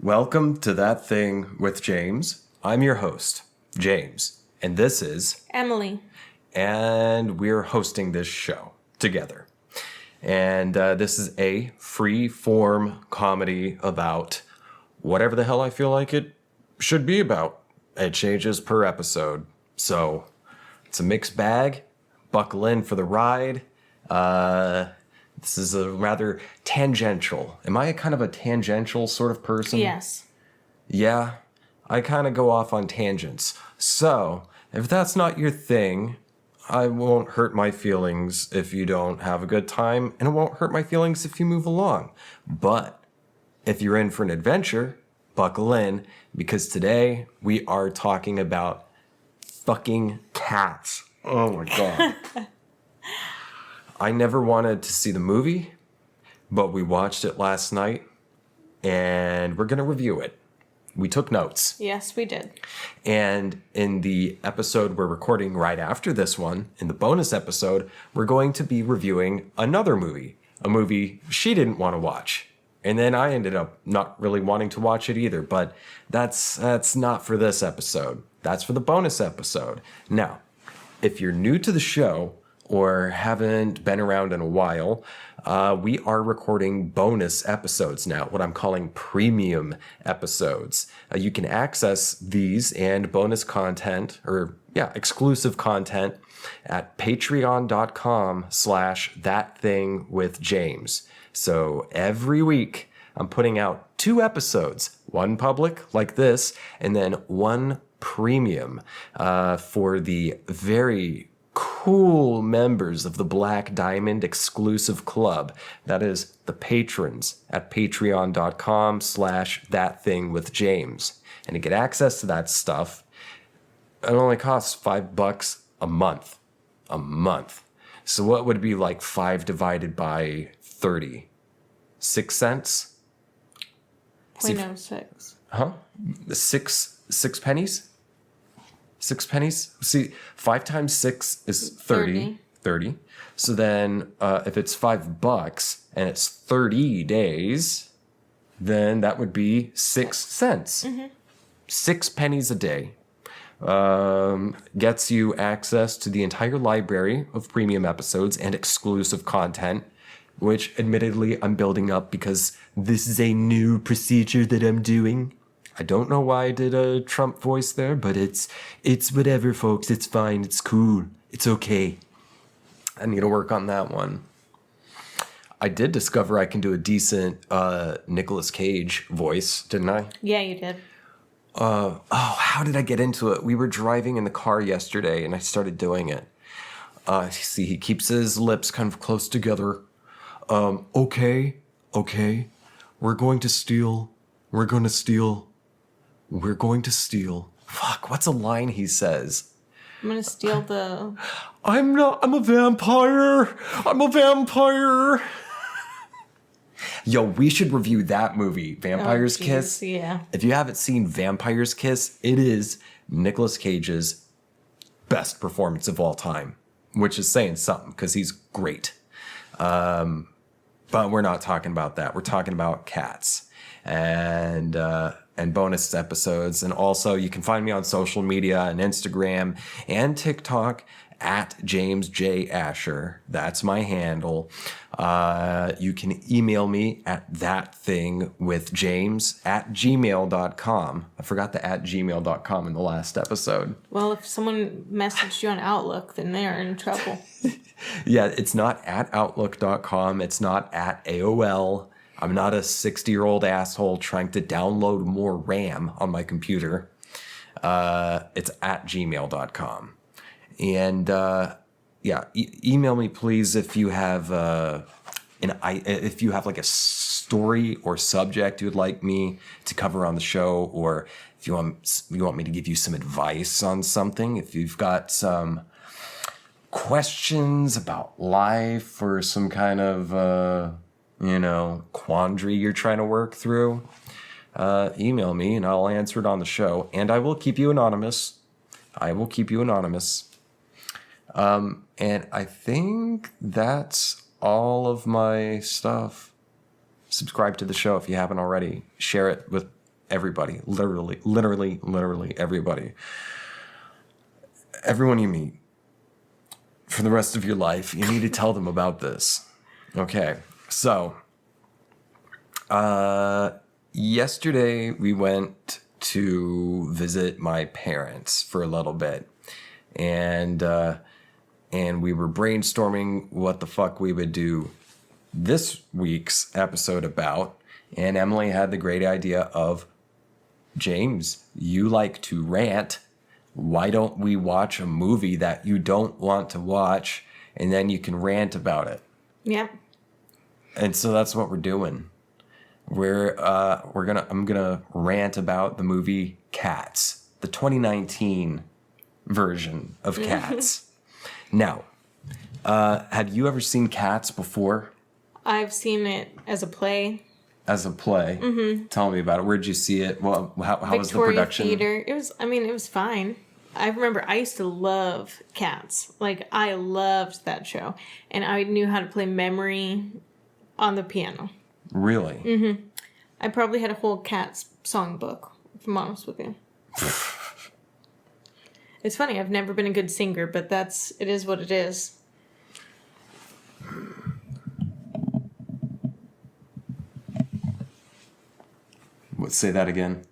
Welcome to That Thing with James. I'm your host, James, and this is Emily. And we're hosting this show together. And this is a free-form comedy about whatever the hell I feel like it should be about. It changes per episode. So it's a mixed bag. Buckle in for the ride. This is a rather tangential. Am I kind of a tangential sort of person? Yes. Yeah, I kind of go off on tangents. So if that's not your thing, I won't hurt my feelings if you don't have a good time, and it won't hurt my feelings if you move along. But if you're in for an adventure, buckle in, because today we are talking about fucking cats. Oh my God. I never wanted to see the movie, but we watched it last night, and we're going to review it. We took notes. Yes, we did. And in the episode we're recording right after this one, in the bonus episode, we're going to be reviewing another movie, a movie she didn't want to watch. And then I ended up not really wanting to watch it either, but that's not for this episode. That's for the bonus episode. Now, if you're new to the show or haven't been around in a while, we are recording bonus episodes now, what I'm calling premium episodes. You can access these and bonus content, exclusive content at patreon.com/thatthingwithjames. So every week I'm putting out 2 episodes, one public like this, and then one premium for the very cool members of the Black Diamond exclusive club. That is the patrons at patreon.com/thatthingwithjames. And to get access to that stuff, it only costs $5 a month. A month. So what would it be like 5 divided by 30? 6 cents? 0.06. Huh? 6 pennies? 6 pennies? See, 5 times 6 is 30. 30. So then if it's $5 and it's 30 days, then that would be 6 cents. Mm-hmm. 6 pennies a day gets you access to the entire library of premium episodes and exclusive content, which admittedly I'm building up because this is a new procedure that I'm doing. I don't know why I did a Trump voice there, but it's whatever, folks. It's fine. It's cool. It's okay. I need to work on that one. I did discover I can do a decent Nicolas Cage voice, didn't I? Yeah, you did. How did I get into it? We were driving in the car yesterday, and I started doing it. See, he keeps his lips kind of close together. Okay. We're going to steal. Fuck, what's a line he says? I'm going to steal the... I'm a vampire. Yo, we should review that movie, Vampire's Kiss. Yeah. If you haven't seen Vampire's Kiss, it is Nicolas Cage's best performance of all time, which is saying something because he's great. But we're not talking about that. We're talking about cats and bonus episodes. And also you can find me on social media and Instagram and TikTok at James J. Asher. That's my handle. You can email me at thatthingwithjames@gmail.com. I forgot the @gmail.com in the last episode. Well, if someone messaged you on Outlook, then they're in trouble. Yeah, it's not at outlook.com. It's not at AOL. I'm not a 60-year-old asshole trying to download more RAM on my computer. It's at gmail.com. And email me please if you have like a story or subject you'd like me to cover on the show, or if you want me to give you some advice on something, if you've got some questions about life or some kind of quandary you're trying to work through, email me and I'll answer it on the show, and I will keep you anonymous. And I think that's all of my stuff. Subscribe to the show if you haven't already. Share it with everybody, literally everybody. Everyone you meet for the rest of your life, you need to tell them about this. Okay, so yesterday we went to visit my parents for a little bit, and we were brainstorming what the fuck we would do this week's episode about, and Emily had the great idea of, James, you like to rant. Why don't we watch a movie that you don't want to watch, and then you can rant about it? Yep. And so that's what we're doing. I'm gonna rant about the movie Cats, the 2019 version of Cats. Now, have you ever seen Cats before? I've seen it as a play. As a play? Mm-hmm. Tell me about it. Where'd you see it? Well, how was the production? Victoria Theater. It was fine. I remember I used to love Cats. Like, I loved that show. And I knew how to play Memory on the piano. Really? Mm-hmm. I probably had a whole Cats songbook, if I'm honest with you. It's funny, I've never been a good singer, but it is what it is. Say that again.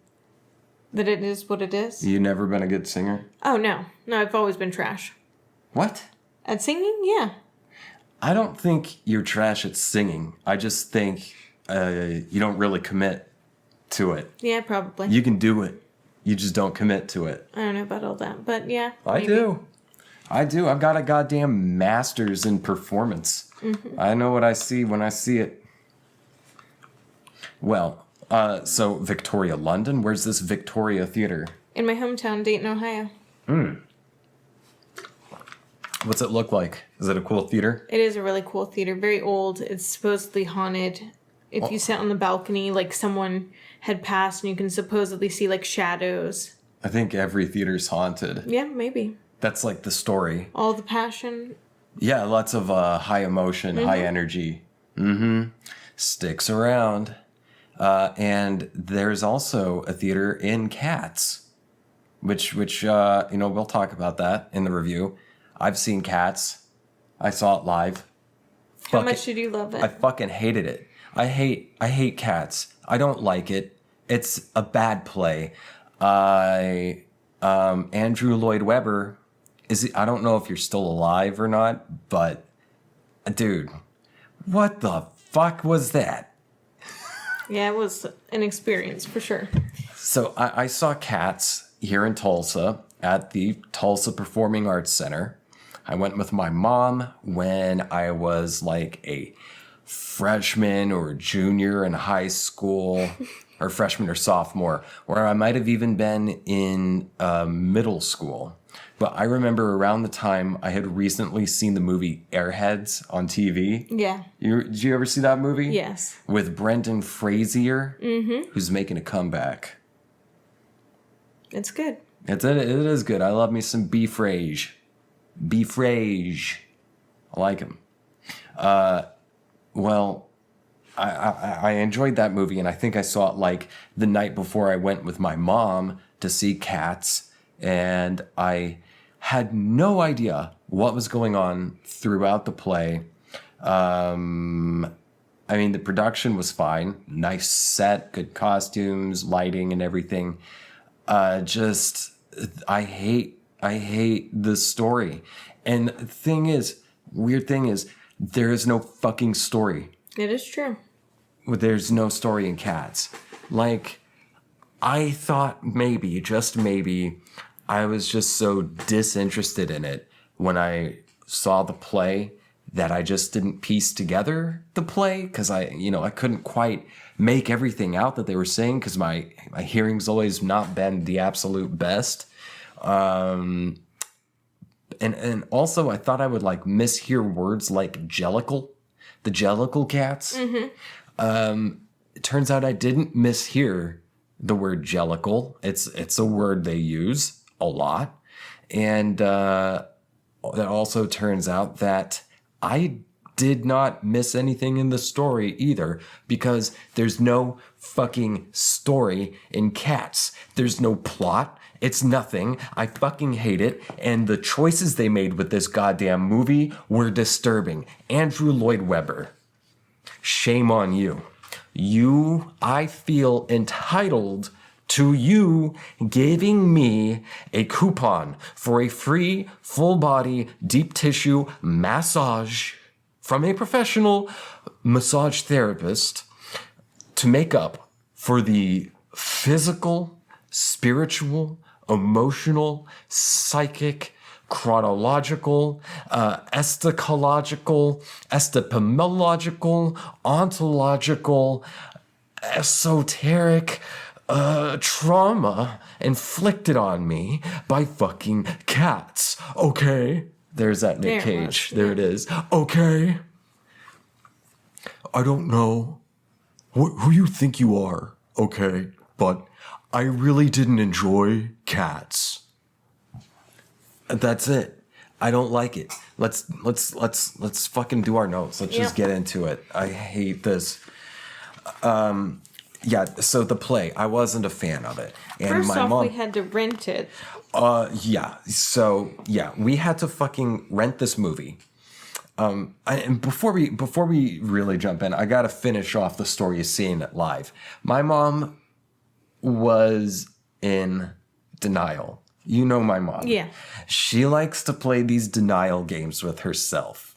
That it is what it is? You never been a good singer? Oh, no. No, I've always been trash. What? At singing? Yeah. I don't think you're trash at singing. I just think you don't really commit to it. Yeah, probably. You can do it. You just don't commit to it. I don't know about all that, but yeah. I do. I've got a goddamn master's in performance. Mm-hmm. I know what I see when I see it. Well, so Victoria, London? Where's this Victoria Theater? In my hometown, Dayton, Ohio. What's it look like? Is it a cool theater? It is a really cool theater. Very old. It's supposedly haunted. If you sit on the balcony, like someone had passed and you can supposedly see like shadows. I think every theater's haunted. Yeah, maybe. That's like the story. All the passion. Yeah, lots of high emotion, high energy. Sticks around. And there's also a theater in Cats, which we'll talk about that in the review. I've seen Cats. I saw it live. How much did you love it? I fucking hated it. I hate Cats. I don't like it. It's a bad play. Andrew Lloyd Webber I don't know if you're still alive or not, but dude, what the fuck was that? Yeah, it was an experience for sure. So I saw Cats here in Tulsa at the Tulsa Performing Arts Center. I went with my mom when I was like a freshman or junior in high school, or freshman or sophomore, or I might have even been in middle school. But I remember around the time I had recently seen the movie Airheads on TV. Yeah. Did you ever see that movie? Yes. With Brendan Fraser, who's making a comeback. It's good. It is good. I love me some Beefrage. Beefrage. I like him. Well, I enjoyed that movie, and I think I saw it like the night before I went with my mom to see Cats, and I had no idea what was going on throughout the play. I mean, the production was fine. Nice set, good costumes, lighting, and everything. I hate the story. And weird thing is, there is no fucking story. It is true. There's no story in Cats. Like, I thought maybe, just maybe, I was just so disinterested in it when I saw the play that I just didn't piece together the play, because I couldn't quite make everything out that they were saying, because my hearing's always not been the absolute best. And also I thought I would like mishear words like jellicle, the jellicle cats. It turns out I didn't mishear the word jellicle. It's a word they use a lot. And it also turns out that I did not miss anything in the story either, because there's no fucking story in Cats. There's no plot. It's nothing. I fucking hate it. And the choices they made with this goddamn movie were disturbing. Andrew Lloyd Webber, shame on you. I feel entitled to you giving me a coupon for a free full body deep tissue massage from a professional massage therapist to make up for the physical, spiritual, emotional, psychic, chronological, estechological, epistemiological, ontological, esoteric trauma inflicted on me by fucking cats. Okay? There's that Nick Cage. There it is. Okay? I don't know who you think you are, okay? But I really didn't enjoy Cats. That's it. I don't like it. Let's fucking do our notes. Let's just get into it. I hate this. Yeah, so the play, I wasn't a fan of it. And First my off, mom, we had to rent it. yeah. So yeah, we had to fucking rent this movie. And before we really jump in, I gotta finish off the story of seeing it live. My mom was in denial. You know my mom. Yeah. She likes to play these denial games with herself.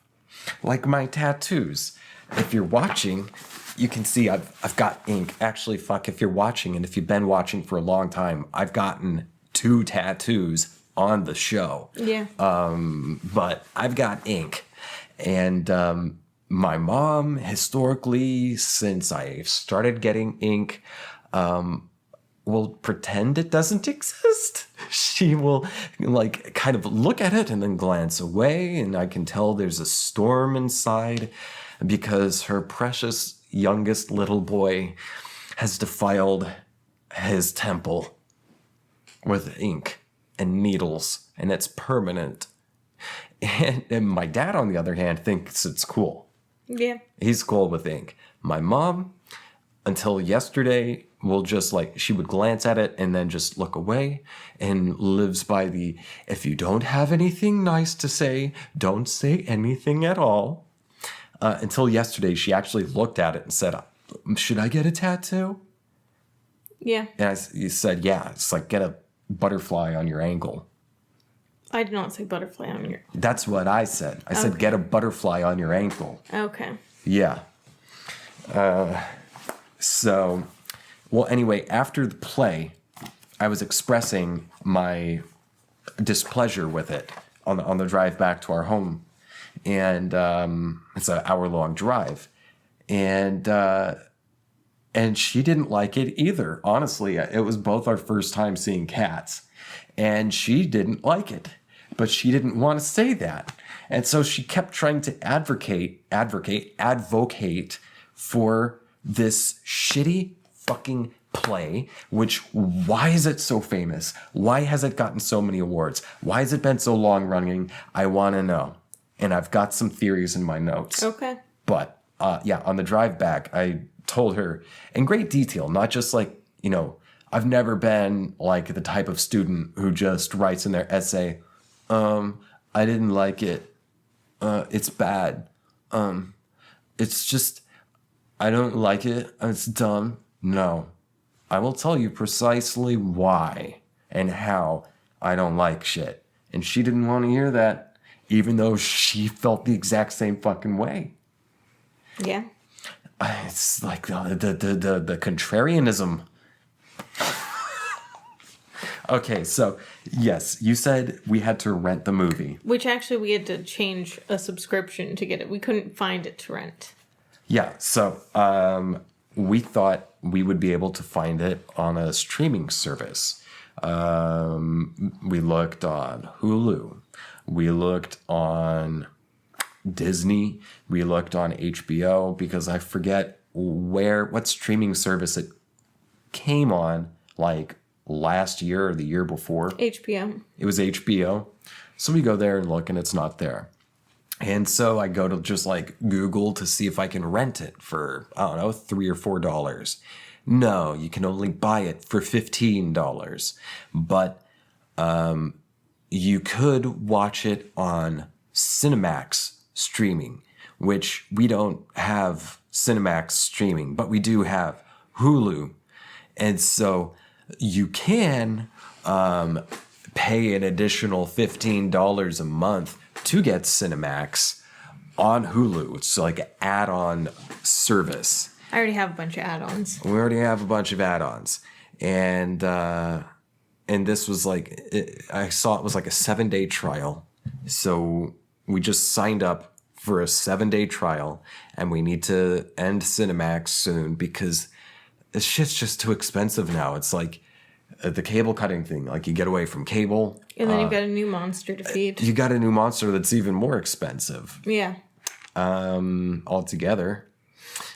Like my tattoos. If you're watching, you can see I've got ink. Actually, fuck, if you're watching, and if you've been watching for a long time, I've gotten 2 tattoos on the show. Yeah. But I've got ink. And my mom, historically, since I started getting ink, will pretend it doesn't exist. She will like kind of look at it and then glance away, and I can tell there's a storm inside because her precious youngest little boy has defiled his temple with ink and needles, and it's permanent. And my dad, on the other hand, thinks it's cool. Yeah. He's cool with ink. My mom, until yesterday, will just like, she would glance at it and then just look away, and lives by the, if you don't have anything nice to say, don't say anything at all. Until yesterday, she actually looked at it and said, should I get a tattoo? Yeah. And you said, yeah, it's like get a butterfly on your ankle. I did not say butterfly on your... That's what I said. I said, get a butterfly on your ankle. Okay. Yeah. So, well, anyway, after the play, I was expressing my displeasure with it on the drive back to our home. And it's an hour-long drive. And she didn't like it either. Honestly, it was both our first time seeing Cats. And she didn't like it. But she didn't want to say that. And so she kept trying to advocate for this shitty fucking play, which, why is it so famous? Why has it gotten so many awards? Why has it been so long running? I want to know. And I've got some theories in my notes. Okay. But yeah, on the drive back, I told her in great detail, not just like, you know, I've never been like the type of student who just writes in their essay, I didn't like it. It's bad. It's just, I don't like it. It's dumb. No. I will tell you precisely why and how I don't like shit. And she didn't want to hear that, even though she felt the exact same fucking way. Yeah. It's like the contrarianism. Okay, so yes, you said we had to rent the movie. Which actually we had to change a subscription to get it. We couldn't find it to rent. Yeah, so we thought we would be able to find it on a streaming service. We looked on Hulu. We looked on Disney. We looked on HBO, because I forget what streaming service it came on, like last year or the year before. HBO. It was HBO. So we go there and look, and it's not there. And so I go to just like Google to see if I can rent it for, I don't know, $3 or $4. No, you can only buy it for $15. But you could watch it on Cinemax streaming, which we don't have Cinemax streaming, but we do have Hulu. And so you can pay an additional $15 a month to get Cinemax on Hulu. It's like an add-on service. I already have a bunch of add-ons. We already have a bunch of add-ons. And this was like, I saw it was like a 7-day trial. So we just signed up for a 7-day trial, and we need to end Cinemax soon because this shit's just too expensive now. It's like the cable cutting thing. Like you get away from cable. And then you've got a new monster to feed. You got a new monster that's even more expensive. Yeah. Altogether.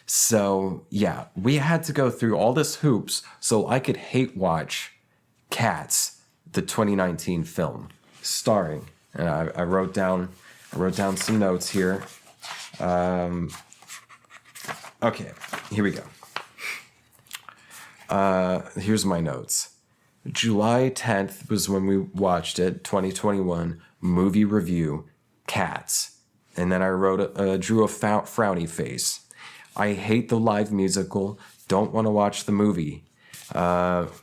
So yeah, we had to go through all this hoops so I could hate watch Cats, the 2019 film, starring. And I wrote down some notes here. Okay, here we go. Here's my notes. July 10th was when we watched it, 2021, movie review, Cats. And then I drew a frowny face. I hate the live musical, don't want to watch the movie.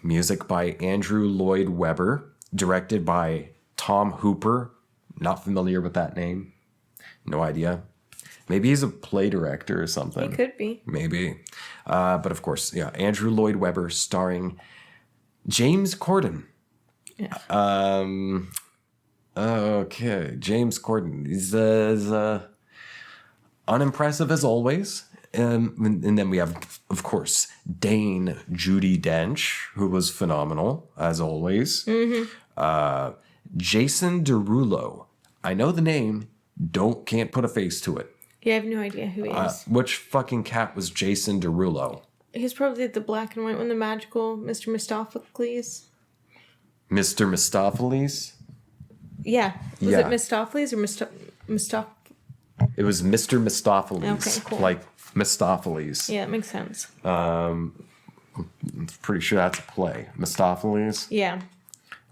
Music by Andrew Lloyd Webber, directed by Tom Hooper. Not familiar with that name. No idea. Maybe he's a play director or something. He could be. Maybe. But of course, yeah, Andrew Lloyd Webber starring James Corden. Yeah. Okay, James Corden. He's unimpressive as always. And then we have, of course, Dane Judi Dench, who was phenomenal, as always. Mm-hmm. Jason Derulo. I know the name, can't put a face to it. Yeah, I have no idea who he is. Which fucking cat was Jason Derulo? He's probably the black and white one, the magical Mr. Mistopheles. Mr. Mistopheles? Yeah. Was Yeah. it Mistopheles or Mistopheles? It was Mr. Mistopheles. Okay, cool. Like Mistopheles. Yeah, it makes sense. I'm pretty sure that's a play. Mistopheles? Yeah.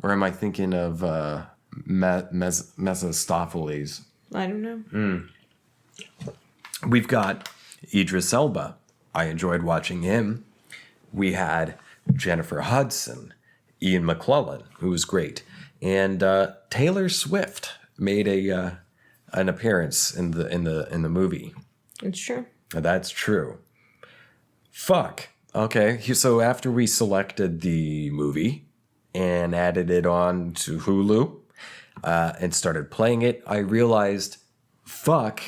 Or am I thinking of Mephistopheles? I don't know. We've got Idris Elba. I enjoyed watching him. We had Jennifer Hudson, Ian McClellan, who was great, and Taylor Swift made an appearance in the movie. It's true. That's true. Fuck. Okay, so after we selected the movie and added it on to Hulu and started playing it, I realized, fuck,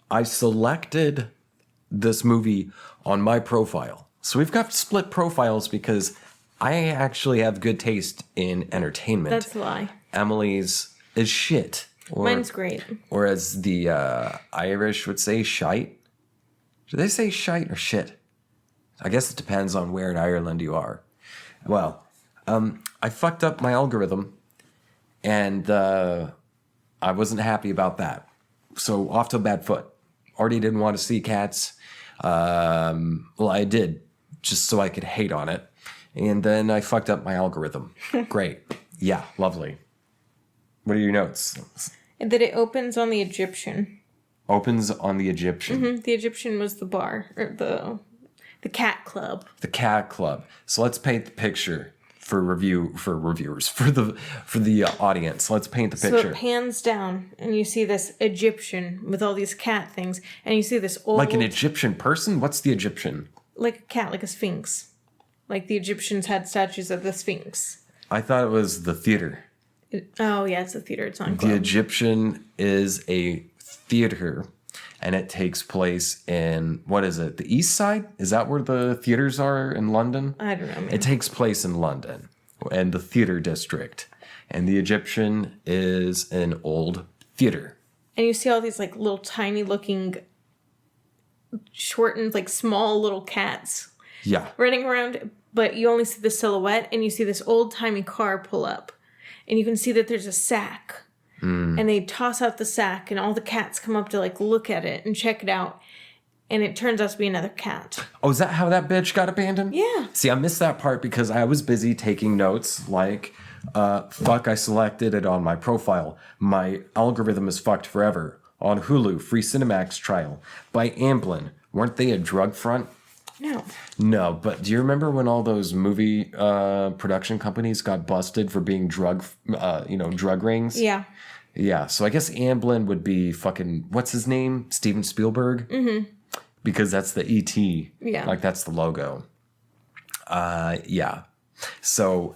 I selected this movie on my profile. So we've got split profiles because I actually have good taste in entertainment. That's a lie. Emily's is shit. Mine's great. Or as the Irish would say, shite. Do they say shite or shit? I guess it depends on where in Ireland you are. Well, I fucked up my algorithm, and I wasn't happy about that. So off to a bad foot. Already didn't want to see Cats. Well, I did, just so I could hate on it. And then I fucked up my algorithm. Great. Yeah, lovely. What are your notes? And that it opens on the Egyptian. Opens on the Egyptian. Mm-hmm. The Egyptian was the bar, or the cat club. The cat club. So let's paint the picture for reviewers, for the audience. Let's paint the picture. So it pans down, and you see this Egyptian with all these cat things, and you see this old... Like an Egyptian person? What's the Egyptian? Like a cat, like a sphinx. Like the Egyptians had statues of the sphinx. I thought it was the theater. Oh, yeah, it's a theater. It's not a club. The Egyptian is a theater, and it takes place in, what is it, the East Side? Is that where the theaters are in London? I don't know, man. It takes place in London, and the theater district. And the Egyptian is an old theater. And you see all these, like, little tiny looking, shortened, like, small little cats. Yeah. Running around, but you only see the silhouette, and you see this old-timey car pull up. And you can see that there's a sack. and they toss out the sack, and all the cats come up to like look at it and check it out, and it turns out to be another cat. Oh, is that how that bitch got abandoned? Yeah. See, I missed that part because I was busy taking notes like, fuck, I selected it on my profile. My algorithm is fucked forever. On Hulu, free Cinemax trial. By Amblin. Weren't they a drug front? No. No, but do you remember when all those movie production companies got busted for being drug rings? Yeah. Yeah, so I guess Amblin would be fucking, what's his name? Steven Spielberg? Mm-hmm. Because that's the E.T. Yeah. Like, that's the logo. Yeah. So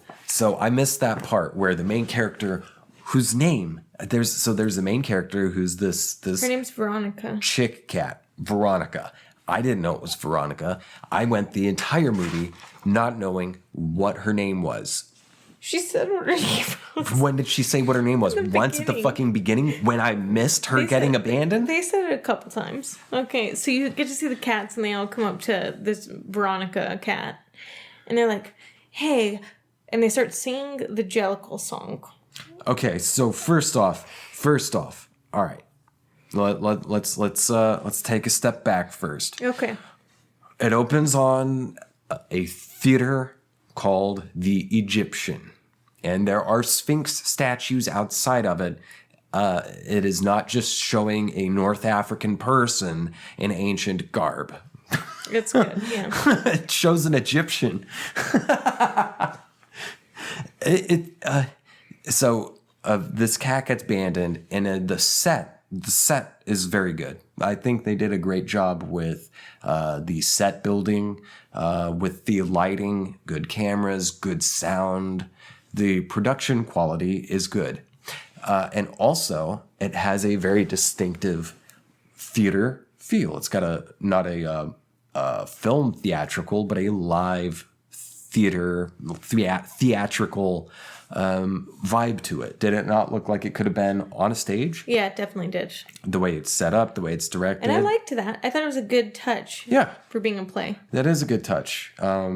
I missed that part where the main character, whose name, there's the main character who's this Her name's Veronica. chick cat, Veronica. I didn't know it was Veronica. I went the entire movie not knowing what her name was. She said what her name was. When did she say what her name was? Once at the fucking beginning when I missed her getting abandoned? They said it a couple times. Okay, so you get to see the cats and they all come up to this Veronica cat. And they're like, hey, and they start singing the Jellicle song. Okay, so first off, all right. Let's take a step back first. Okay. It opens on a theater called the Egyptian, and there are Sphinx statues outside of it. It is not just showing a North African person in ancient garb. It's good, yeah. It shows an Egyptian. So this cat gets abandoned, and the set is very good. I think they did a great job with the set building, with the lighting, good cameras, good sound. The production quality is good. And also, it has a very distinctive theater feel. It's got not a film theatrical, but a live theatrical vibe to it. Did it not look like it could have been on a stage? Yeah, it definitely did. The way it's set up, the way it's directed. And I liked that. I thought it was a good touch. Yeah. For being a play. That is a good touch. I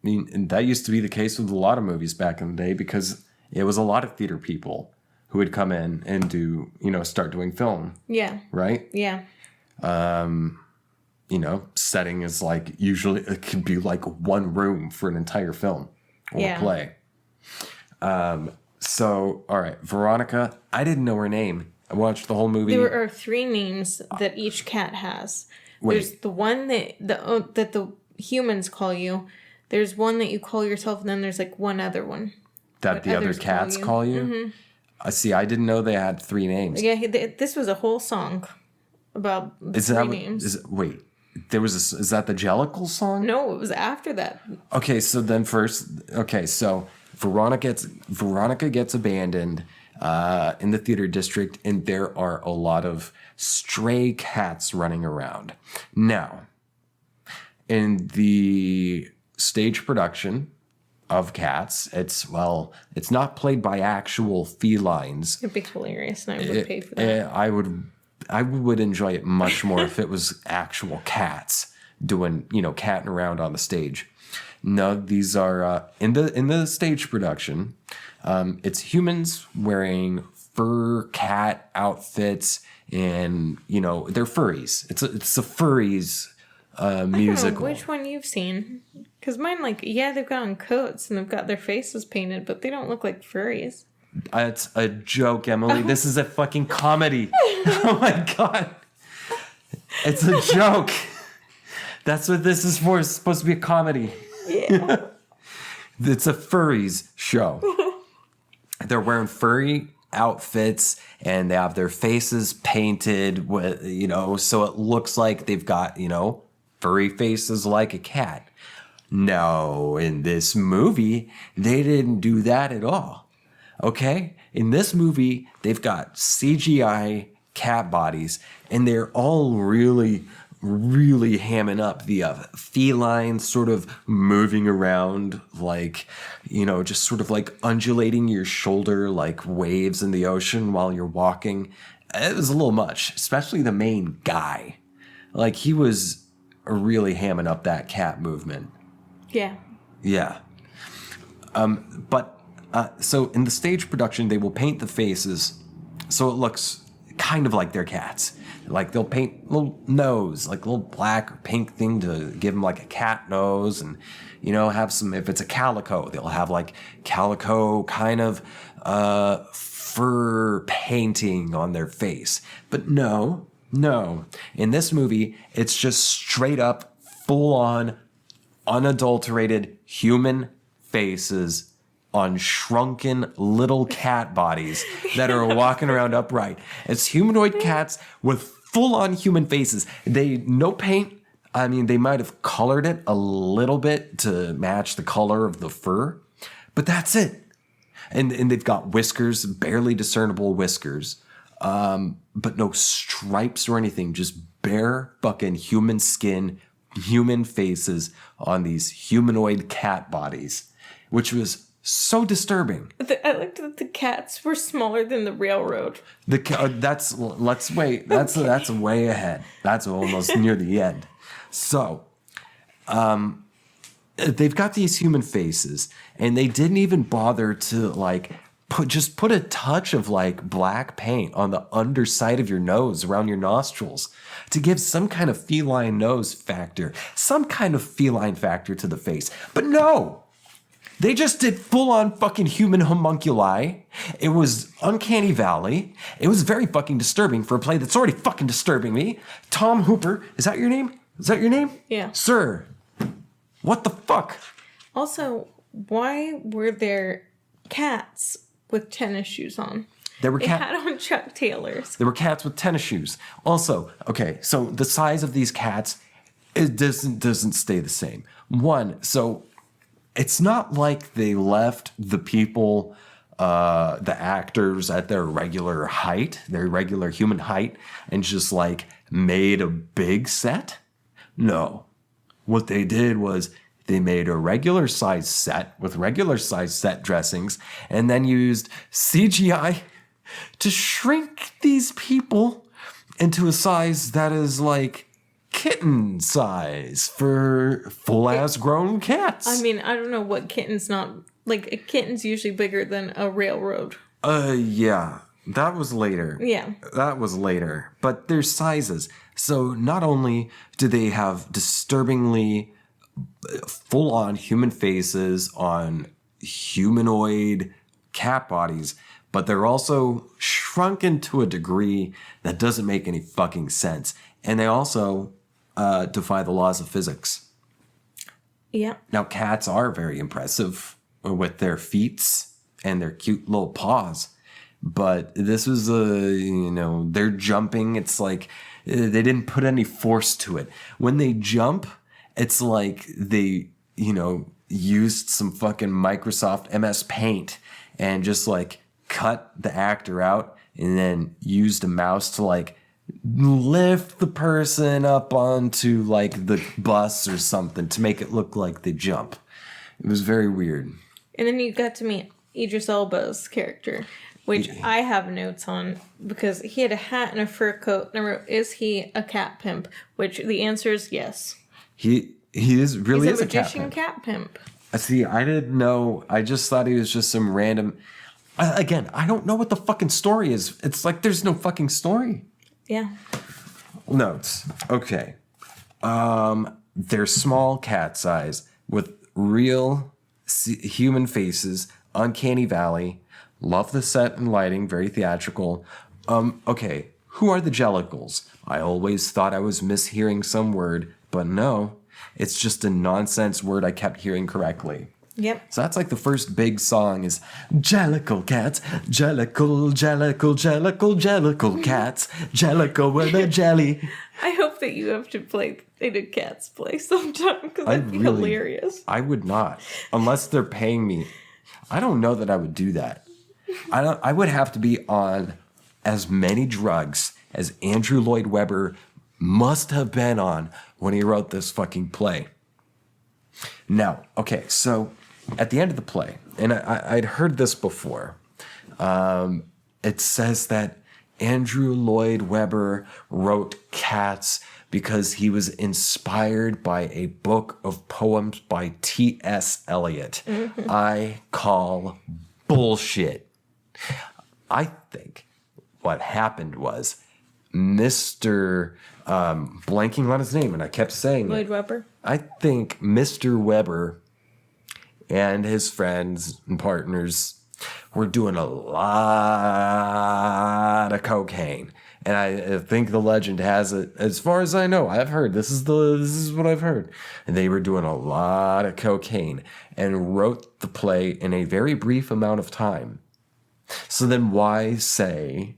mean, and that used to be the case with a lot of movies back in the day because it was a lot of theater people who would come in and start doing film. Yeah. Right? Yeah. Setting is like usually it could be like one room for an entire film or play. So, all right, Veronica, I didn't know her name. I watched the whole movie. There are 3 names that each cat has. Wait. There's the one that the humans call you. There's one that you call yourself, and then there's like one other one. That the other cats call you? Mm-hmm. See, I didn't know they had 3 names. Yeah, this was a whole song about 3 names. Is that the Jellicle song? No, it was after that. Okay, so then so Veronica gets abandoned in the theater district, and there are a lot of stray cats running around. Now, in the stage production of Cats, it's not played by actual felines. It'd be hilarious, and I would pay for that. I would enjoy it much more if it was actual cats doing, catting around on the stage. No, these are in the stage production. It's humans wearing fur cat outfits, and they're furries. It's a furries musical. I don't know which one you've seen, because mine they've got on coats and they've got their faces painted, but they don't look like furries. It's a joke, Emily. This is a fucking comedy. Oh my god. It's a joke. That's what this is for. It's supposed to be a comedy. Yeah. It's a furries show. They're wearing furry outfits and they have their faces painted with, so it looks like they've got, furry faces like a cat. No, in this movie, they didn't do that at all. Okay? In this movie, they've got CGI cat bodies, and they're all really, really hamming up the feline sort of moving around, like, just sort of like undulating your shoulder like waves in the ocean while you're walking. It was a little much, especially the main guy. Like, he was really hamming up that cat movement. Yeah. Yeah. So in the stage production, they will paint the faces So it looks kind of like their cats. Like they'll paint little nose, like a little black or pink thing to give them like a cat nose, and have some. If it's a calico, they'll have like calico kind of fur painting on their face. But no, in this movie, it's just straight up, full on, unadulterated human faces on shrunken little cat bodies that are walking around upright. It's humanoid cats with full-on human faces. No paint. I mean, they might have colored it a little bit to match the color of the fur, but that's it. And they've got whiskers, barely discernible whiskers, but no stripes or anything, just bare fucking human skin, human faces on these humanoid cat bodies, which was so disturbing. I liked that the cats were smaller than the railroad. That's way ahead. That's almost near the end. So, they've got these human faces, and they didn't even bother to like put a touch of like black paint on the underside of your nose, around your nostrils, to give some kind of feline nose factor, some kind of feline factor to the face. But no. They just did full-on fucking human homunculi. It was Uncanny Valley. It was very fucking disturbing for a play that's already fucking disturbing me. Tom Hooper, is that your name? Yeah. Sir, what the fuck? Also, why were there cats with tennis shoes on? They had on Chuck Taylors. There were cats with tennis shoes. Also, okay, so the size of these cats, it doesn't stay the same. One, so it's not like they left the people, the actors at their regular height, their regular human height, and just like made a big set. No. What they did was they made a regular size set with regular size set dressings and then used CGI to shrink these people into a size that is like kitten size for full-ass grown cats. I mean, I don't know what kitten's not... Like, a kitten's usually bigger than a railroad. Yeah. That was later. Yeah. That was later. But there's sizes. So not only do they have disturbingly full-on human faces on humanoid cat bodies, but they're also shrunken to a degree that doesn't make any fucking sense. And they also defy the laws of physics. Yeah. Now, cats are very impressive with their feet and their cute little paws. But this was they're jumping. It's like they didn't put any force to it. When they jump, it's like they, used some fucking Microsoft MS Paint and just like cut the actor out and then used a mouse to like lift the person up onto like the bus or something to make it look like they jump. It was very weird. And then you got to meet Idris Elba's character, which I have notes on because he had a hat and a fur coat. And I wrote, is he a cat pimp? Which the answer is yes. He is really He's is a magician cat pimp. See, I didn't know. I just thought he was just some random. Again, I don't know what the fucking story is. It's like there's no fucking story. Yeah. Notes. Okay. They're small cat size with real human faces. Uncanny Valley. Love the set and lighting. Very theatrical. Okay. Who are the Jellicles? I always thought I was mishearing some word, but no. It's just a nonsense word I kept hearing correctly. Yep. So that's like the first big song is Jellicle cats, Jellicle, Jellicle, Jellicle, Jellicle cats, Jellicle with a jelly. I hope that you have to play in a cat's play sometime because that'd be hilarious. I would not, unless they're paying me. I don't know that I would do that. I would have to be on as many drugs as Andrew Lloyd Webber must have been on when he wrote this fucking play. Now, okay, so at the end of the play, and I'd heard this before, it says that Andrew Lloyd Webber wrote Cats because he was inspired by a book of poems by T.S. Eliot. I call bullshit. I think what happened was Mr. Blanking on his name, and I kept saying Lloyd Webber. I think Mr. Webber and his friends and partners were doing a lot of cocaine. And I think the legend has it, as far as I know, I've heard, this is what I've heard. And they were doing a lot of cocaine and wrote the play in a very brief amount of time. So then why say,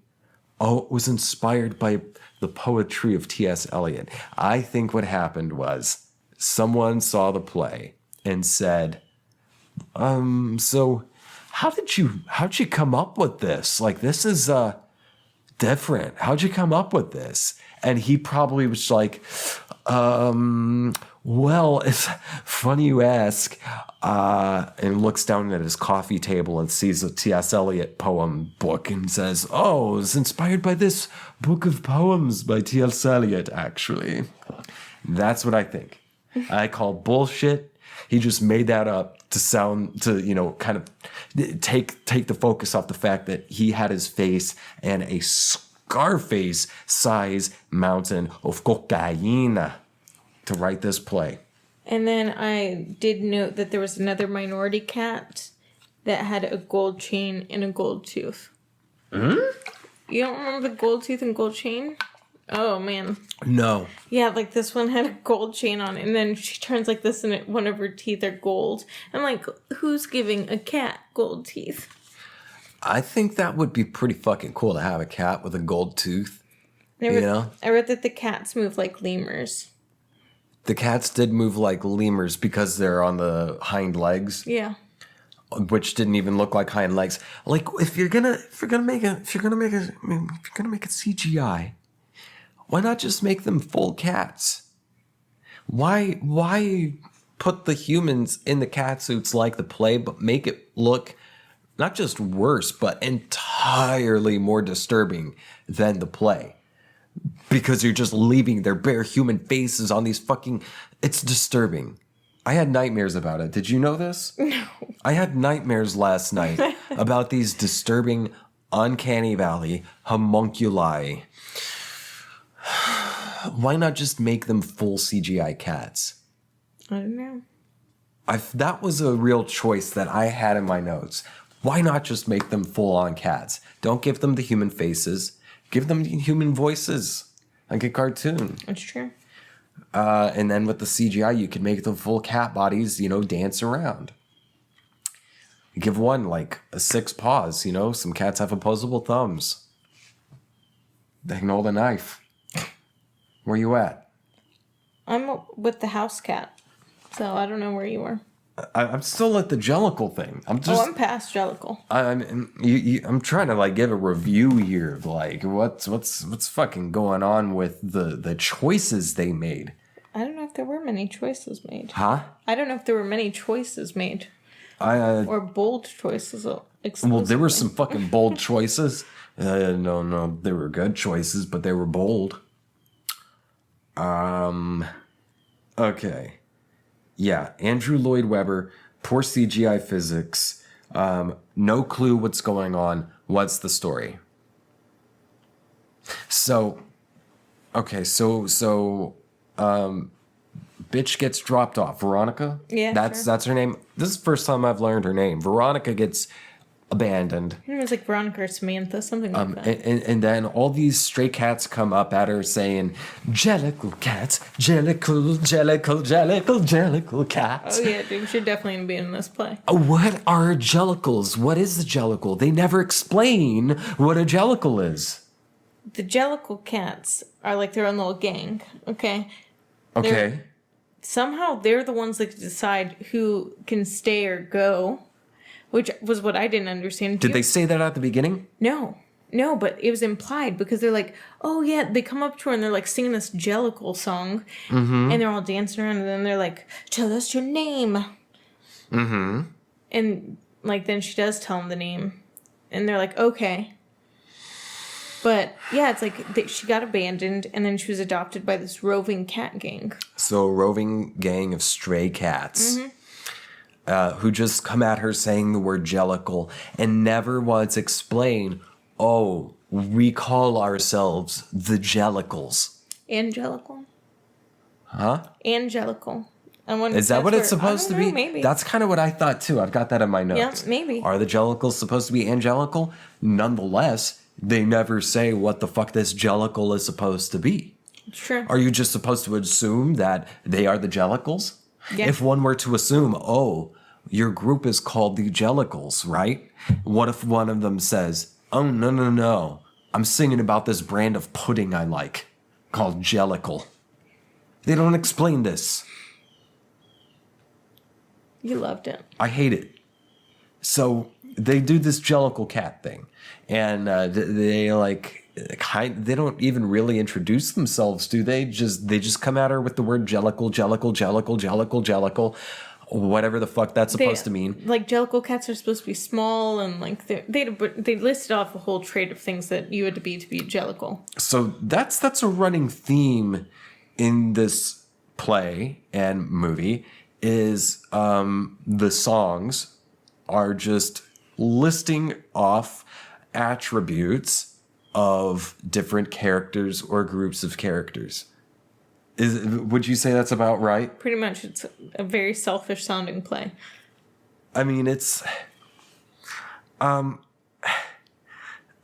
oh, it was inspired by the poetry of T.S. Eliot? I think what happened was someone saw the play and said, so how'd you come up with this? Like, this is different. How'd you come up with this? And he probably was like, well, it's funny you ask. And looks down at his coffee table and sees a T.S. Eliot poem book and says, oh, it's inspired by this book of poems by T.S. Eliot, actually. That's what I think. I call bullshit. He just made that up to sound, to, kind of take the focus off the fact that he had his face and a Scarface size mountain of cocaine to write this play. And then I did note that there was another minority cat that had a gold chain and a gold tooth. You don't remember the gold tooth and gold chain? Oh, man. No. Yeah, like this one had a gold chain on it, and then she turns like this, and one of her teeth are gold. I'm like, who's giving a cat gold teeth? I think that would be pretty fucking cool to have a cat with a gold tooth. I read that the cats move like lemurs. The cats did move like lemurs because they're on the hind legs. Yeah. Which didn't even look like hind legs. Like, if you're gonna make it CGI, why not just make them full cats? Why put the humans in the cat suits like the play, but make it look not just worse, but entirely more disturbing than the play? Because you're just leaving their bare human faces on these fucking... It's disturbing. I had nightmares about it. Did you know this? No. I had nightmares last night about these disturbing, uncanny valley homunculi. Why not just make them full CGI cats? I don't know. That was a real choice that I had in my notes. Why not just make them full-on cats? Don't give them the human faces. Give them human voices, like a cartoon. That's true. And then with the CGI, you could make them full cat bodies, dance around. You give one, like, 6 paws, Some cats have opposable thumbs. They can hold a knife. Where you at? I'm with the house cat, so I don't know where you are. I'm still at the Jellicle thing. I'm past Jellicle. I'm trying to like give a review here of like what's fucking going on with the choices they made. I don't know if there were many choices made. Huh? I don't know if there were many choices made. Or bold choices. Well, there were some fucking bold choices. No, they were good choices, but they were bold. Okay. Yeah, Andrew Lloyd Webber, poor CGI physics, no clue what's going on. What's the story? So, bitch gets dropped off. Veronica? Yeah, That's her name. This is the first time I've learned her name. Veronica gets abandoned. It was like Veronica or Samantha, something like that. And then all these stray cats come up at her saying, Jellicle cats, Jellicle cats. Oh yeah, dude, we should definitely be in this play. What are Jellicles? What is the Jellicle? They never explain what a Jellicle is. The Jellicle cats are like their own little gang, okay? Okay. Somehow they're the ones that decide who can stay or go. Which was what I didn't understand. Did they say that at the beginning? No, but it was implied because they're like, oh yeah, they come up to her and they're like singing this Jellicle song, and they're all dancing around, and then they're like, tell us your name. And like then she does tell them the name, and they're like, okay. But yeah, it's like she got abandoned, and then she was adopted by this roving cat gang. So a roving gang of stray cats. Who just come at her saying the word Jellicle and never once explain, oh, we call ourselves the Jellicles. Angelical. Huh? Angelical. Is that what it's supposed to be? Maybe. That's kind of what I thought too. I've got that in my notes. Yeah, maybe. Are the Jellicles supposed to be angelical? Nonetheless, they never say what the fuck this Jellicle is supposed to be. Sure. Are you just supposed to assume that they are the Jellicles? Yeah. If one were to assume, oh, your group is called the Jellicles, right? What if one of them says, oh, no, I'm singing about this brand of pudding I like called Jellicle. They don't explain this. You loved it. I hate it. So they do this Jellicle cat thing, and they don't even really introduce themselves, do they? They just come at her with the word Jellicle, whatever the fuck that's supposed to mean. Like Jellicle cats are supposed to be small, and like they listed off a whole trait of things that you had to be Jellicle. So that's a running theme in this play and movie. Is the songs are just listing off attributes of different characters or groups of characters. Would you say that's about right? Pretty much. It's a very selfish sounding play. I mean, it's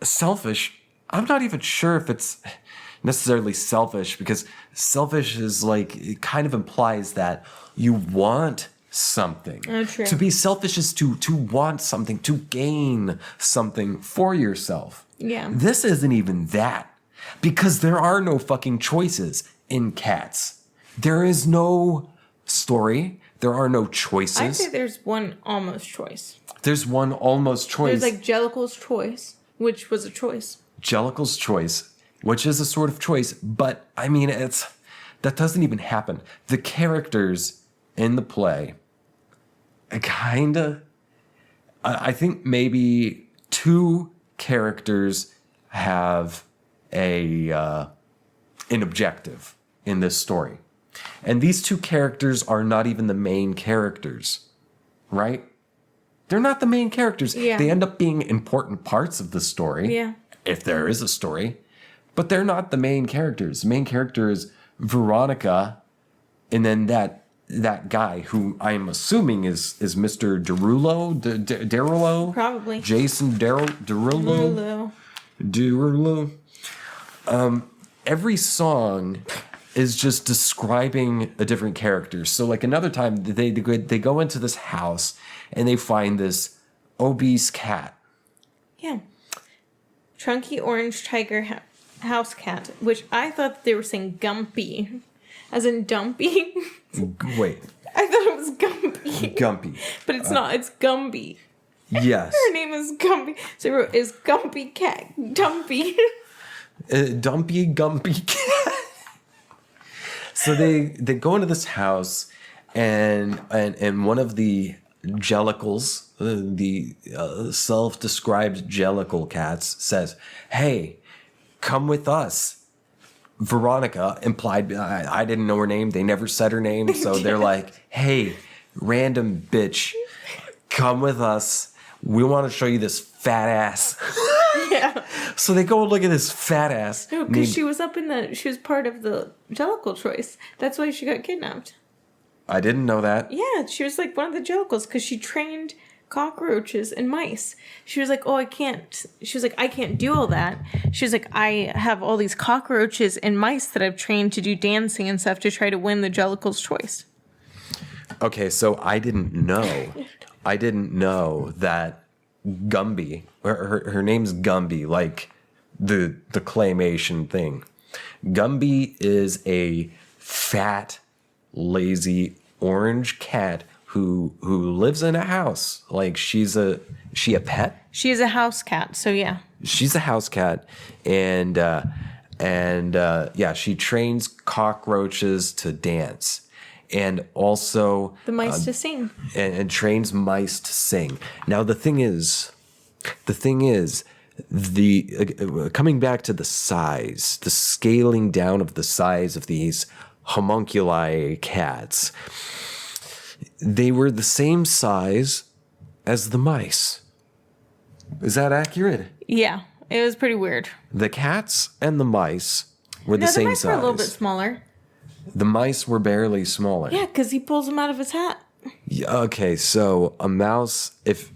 selfish. I'm not even sure if it's necessarily selfish, because selfish is like, it kind of implies that you want something. Oh, true. To be selfish is to want something, to gain something for yourself. Yeah. This isn't even that, because there are no fucking choices in Cats. There is no story. There are no choices. I'd say there's one almost choice. There's one almost choice. There's like Jellicle's choice, which was a choice. Jellicle's choice, which is a sort of choice, but I mean, that doesn't even happen. The characters in the play, I think maybe two characters have an objective in this story. And these two characters are not even the main characters, right? They're not the main characters. Yeah. They end up being important parts of the story. Yeah. If there is a story. But they're not the main characters. The main character is Veronica, and then that guy who I'm assuming is Mr. Derulo? Probably. Jason Derulo? Lulu. Every song is just describing a different character. So like another time they go into this house and they find this obese cat. Yeah. Chunky orange tiger house cat, which I thought they were saying Gumpy, as in Dumpy. Wait. I thought it was Gumpy. Gumpy. But it's not, it's Gumby. Yes. Her name is Gumpy. So I wrote, is Gumpy cat Dumpy? Gumpy cat. So they go into this house, and one of the Jellicles, the self-described Jellicle cats, says, "Hey, come with us." Veronica implied, I didn't know her name. They never said her name, so they're like, "Hey, random bitch, come with us. We want to show you this fat ass." Yeah. So they go and look at this fat ass. No, because she was she was part of the Jellicle choice. That's why she got kidnapped. I didn't know that. Yeah, she was like one of the Jellicles because she trained cockroaches and mice. She was like, I can't do all that. She was like, I have all these cockroaches and mice that I've trained to do dancing and stuff to try to win the Jellicle's choice. Okay, so I didn't know that Gumby, her name's Gumby, like the claymation thing. Gumby is a fat, lazy orange cat who lives in a house. Like she a pet? She is a house cat, so yeah. She's a house cat, and she trains cockroaches to dance, and also The mice to sing. and trains mice to sing. Now the thing is, coming back to the size, the scaling down of the size of these homunculi cats, they were the same size as the mice. Is that accurate? Yeah, It was pretty weird. The cats and the mice were the same size. The mice were a little bit smaller. The mice were barely smaller. Yeah, because he pulls them out of his hat. Yeah, okay, so a mouse, if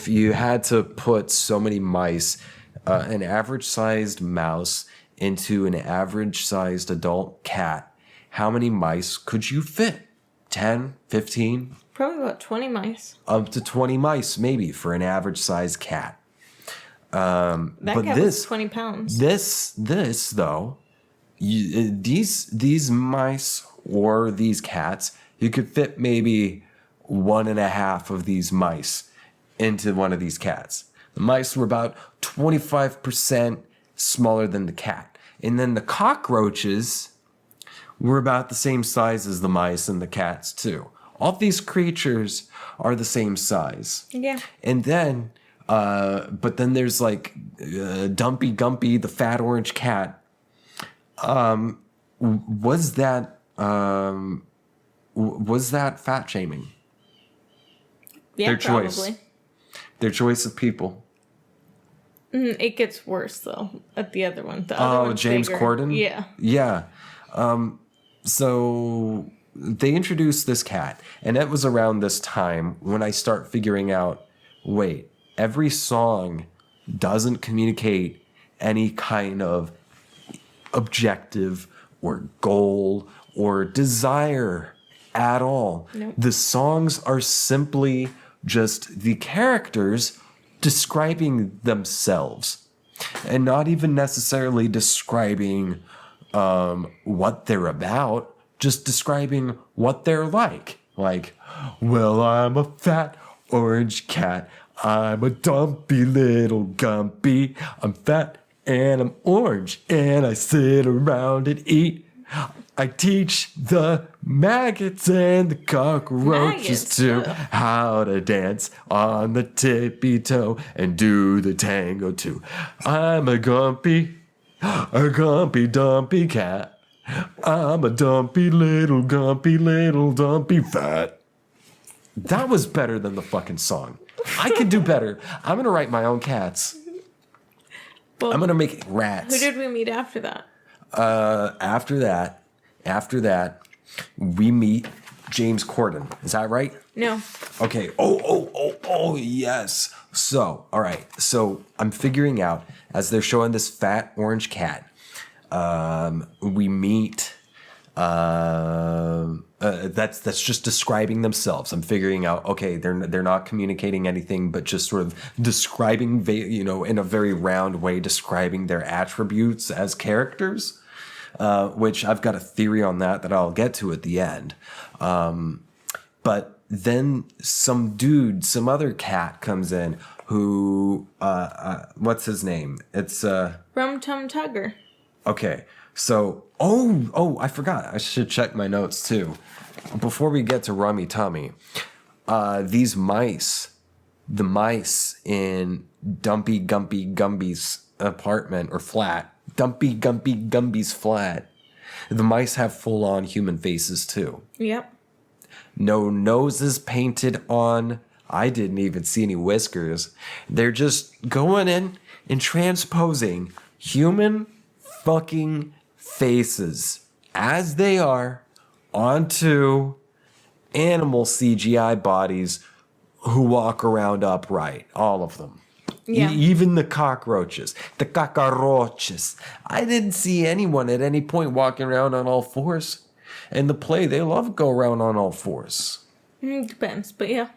you had to put so many mice, an average-sized mouse into an average-sized adult cat, how many mice could you fit? 10, 15? Probably about 20 mice. Up to 20 mice, maybe, for an average-sized cat. That cat was 20 pounds. This though, these mice or these cats, you could fit maybe 1.5 of these mice into one of these cats. The mice were about 25% smaller than the cat. And then the cockroaches were about the same size as the mice and the cats too. All these creatures are the same size. Yeah. And then, but then there's like Dumpy Gumpy, the fat orange cat. Was that fat shaming? Yeah, Their probably. choice. Their choice of people. It gets worse though at the other one. The other one's James bigger. Corden? Yeah. Yeah. So they introduced this cat, and it was around this time when I start figuring out, wait, every song doesn't communicate any kind of objective or goal or desire at all. Nope. The songs are simply just the characters describing themselves and not even necessarily describing what they're about, just describing what they're like. Like, well, I'm a fat orange cat. I'm a dumpy little gumpy. I'm fat and I'm orange and I sit around and eat. I teach the maggots and the cockroaches Maggots, how to dance on the tippy toe and do the tango too. I'm a gumpy dumpy cat. I'm a dumpy little dumpy fat. That was better than the fucking song. I could do better. I'm gonna write my own cats. Well, I'm gonna make rats. who did we meet after that? After that, we meet James Corden. Is that right? No. Okay. Oh, yes. So, all right. So I'm figuring out as they're showing this fat orange cat. We meet. That's just describing themselves. I'm figuring out. Okay, they're not communicating anything, but just sort of describing, in a very round way, describing their attributes as characters. Which I've got a theory on that I'll get to at the end. But then some other cat comes in who, what's his name? It's, Rum Tum Tugger. Okay. So, I forgot. I should check my notes too. Before we get to Rummy Tummy, these mice, the mice in Dumpy Gumpy Gumby's apartment or flat, Dumpy Gumpy Gumby's flat, the mice have full-on human faces too. Yep. No noses painted on. I didn't even see any whiskers. They're just going in and transposing human fucking faces as they are onto animal CGI bodies who walk around upright. All of them. Yeah. Even the cockroaches. The cockroaches. I didn't see anyone at any point walking around on all fours. In the play, they love to go around on all fours. Depends, but yeah.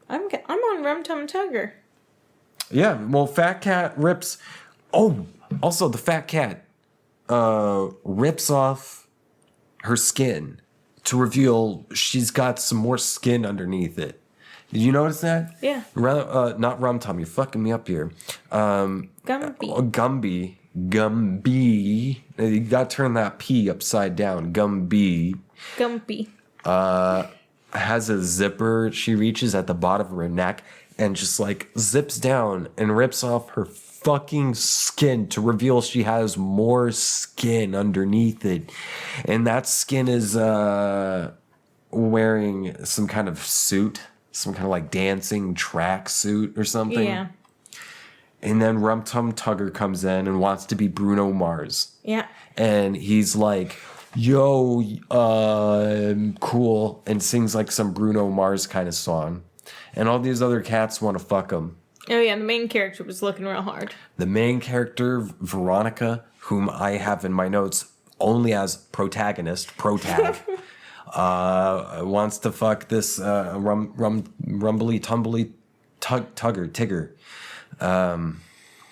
I'm on Rum Tum Tugger. Yeah, well, Fat Cat rips... Oh, also, the Fat Cat rips off her skin to reveal she's got some more skin underneath it. Did you notice that? Yeah. Not Rum Tum, you're fucking me up here. Gumby. Gumby. You gotta turn that P upside down. Gumby. Gumpy. Has a zipper. She reaches at the bottom of her neck and just like zips down and rips off her fucking skin to reveal she has more skin underneath it. And that skin is wearing some kind of suit. some kind of like dancing track suit or something. Yeah. And then Rum Tum Tugger comes in and wants to be Bruno Mars. Yeah. And he's like, yo, cool, and sings like some Bruno Mars kind of song. And all these other cats want to fuck him. Oh, yeah, the main character was looking real hard. The main character, Veronica, whom I have in my notes only as protagonist, protag, wants to fuck this rumbly tumbly Tigger.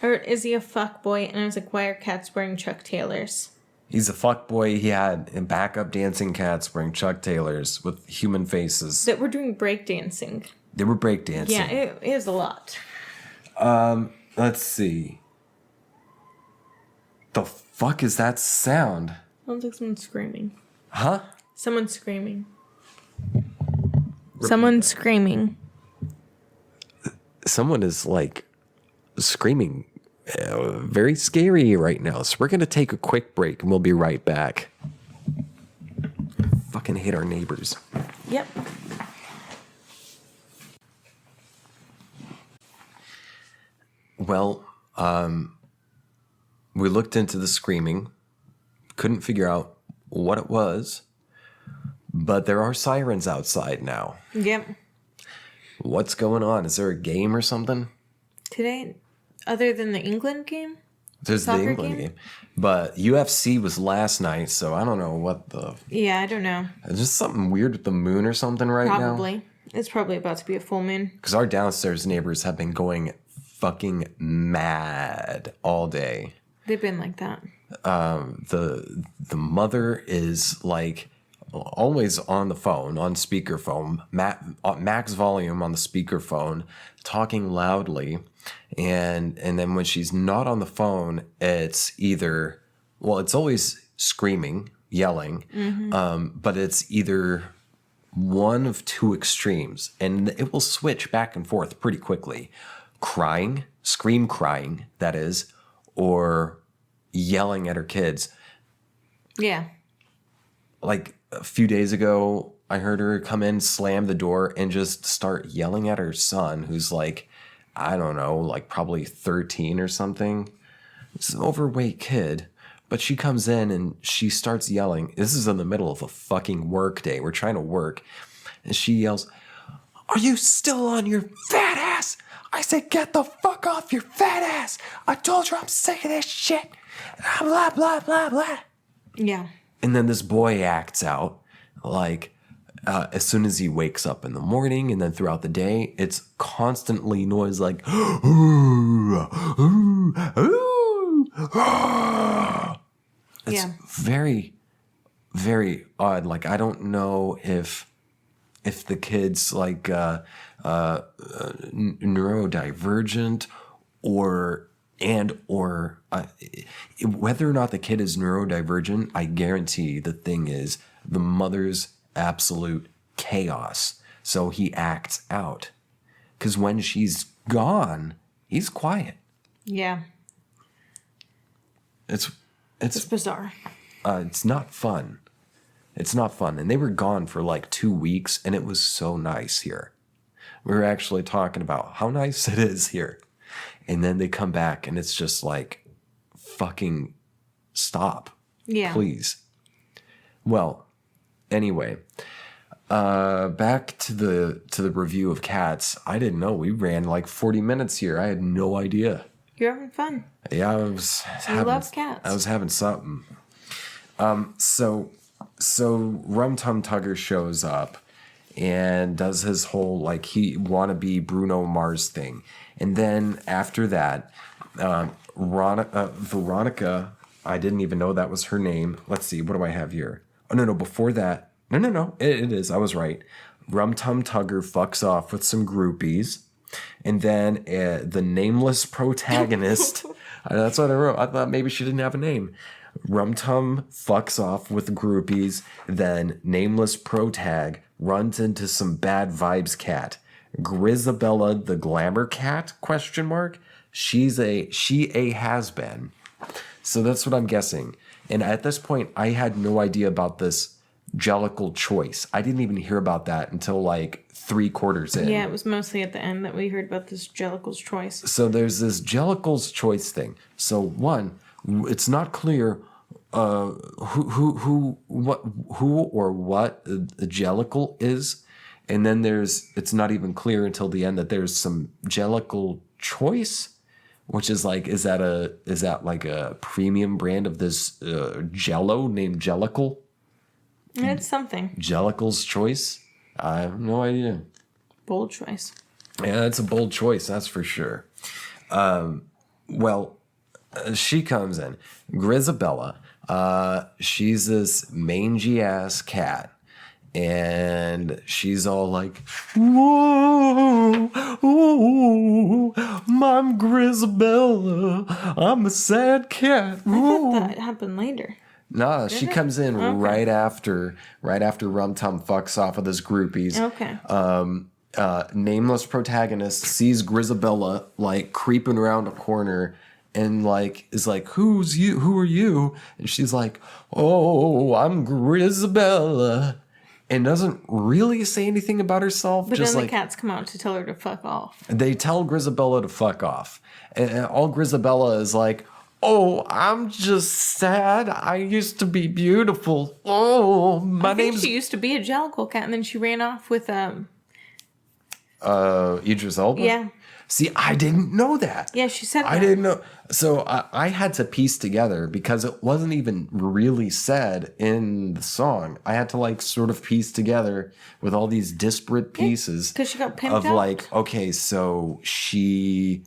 Or is he a fuckboy? And I was like, why are cats wearing Chuck Taylors? He's a fuckboy. He had backup dancing cats wearing Chuck Taylors with human faces. That were doing breakdancing. They were breakdancing. Yeah, it is a lot. Let's see. The fuck is that sound? Sounds like someone screaming. Huh? Someone's screaming. Someone's screaming. Someone is like screaming very scary right now. So we're going to take a quick break and we'll be right back. Fucking hate our neighbors. Yep. Well, we looked into the screaming, couldn't figure out what it was, but there are sirens outside now. Yep. What's going on? Is there a game or something? Today, other than the England game? There's the England game. But UFC was last night, so I don't know what the... Yeah, I don't know. Is there something weird with the moon or something now? Probably. It's probably about to be a full moon. Because our downstairs neighbors have been going fucking mad all day. They've been like that. The mother is like always on the phone, on speakerphone, max volume on the speakerphone, talking loudly. And then when she's not on the phone, it's either, well, it's always screaming, yelling, but it's either one of two extremes, and it will switch back and forth pretty quickly. Crying, scream crying, that is, or yelling at her kids. Yeah. Like a few days ago, I heard her come in, slam the door, and just start yelling at her son, who's like, I don't know, like probably 13 or something. It's an overweight kid. But she comes in and she starts yelling. This is in the middle of a fucking work day. We're trying to work. And she yells, "Are you still on your fat ass? I said, get the fuck off your fat ass. I told you I'm sick of this shit. Blah, blah, blah, blah." Yeah. And then this boy acts out like as soon as he wakes up in the morning and then throughout the day, it's constantly noise like, ooh, ooh, ooh, ah. It's very, very odd. Like, I don't know if the kid's like neurodivergent or whether or not the kid is neurodivergent, I guarantee the thing is the mother's absolute chaos. So he acts out. Because when she's gone, he's quiet. Yeah. It's bizarre. It's not fun. It's not fun. And they were gone for like 2 weeks, and it was so nice here. We were actually talking about how nice it is here. And then they come back, and it's just like, fucking stop. Yeah. Please. Well, anyway, back to the review of Cats. I didn't know we ran like 40 minutes here. I had no idea. You're having fun. Yeah, I love cats. I was having something. So Rum Tum Tugger shows up and does his whole like he wannabe Bruno Mars thing, and then after that, Veronica. I didn't even know that was her name. Let's see, what do I have here? Oh no, before that, no, it is. I was right. Rum Tum Tugger fucks off with some groupies. And then the nameless protagonist, that's what I wrote. I thought maybe she didn't have a name. Rum Tum fucks off with groupies. Then nameless protag runs into some bad vibes cat. Grizabella the glamour cat, ? She a has-been. So that's what I'm guessing. And at this point, I had no idea about this Jellicle choice. I didn't even hear about that until like 3/4 in. Yeah, it was mostly at the end that we heard about this Jellicle's choice. So there's this Jellicle's choice thing. So one, it's not clear who or what a Jellicle is, and then it's not even clear until the end that there's some Jellicle choice, which is like is that like a premium brand of this Jello named Jellicle? It's something. Jellicle's choice? I have no idea. Bold choice. Yeah, that's a bold choice, that's for sure. She comes in. Grisabella, she's this mangy ass cat. And she's all like, whoa, oh, I'm Grisabella. I'm a sad cat. I thought that happened later. Nah, she comes in right after Rum Tum fucks off with his groupies. Okay. Nameless protagonist sees Grisabella like creeping around a corner and like is like, who are you? And she's like, oh, I'm Grisabella, and doesn't really say anything about herself. But just then like, the cats come out to tell her to fuck off. they tell Grisabella to fuck off, and all Grisabella is like, oh, I'm just sad. I used to be beautiful. Oh, I think she used to be a Jellicle cat, and then she ran off with Idris Elba? Yeah. See, I didn't know that. Yeah, she said that. I didn't know. So I had to piece together because it wasn't even really said in the song. I had to like sort of piece together with all these disparate pieces. Because she got pimped of out. like, okay, so she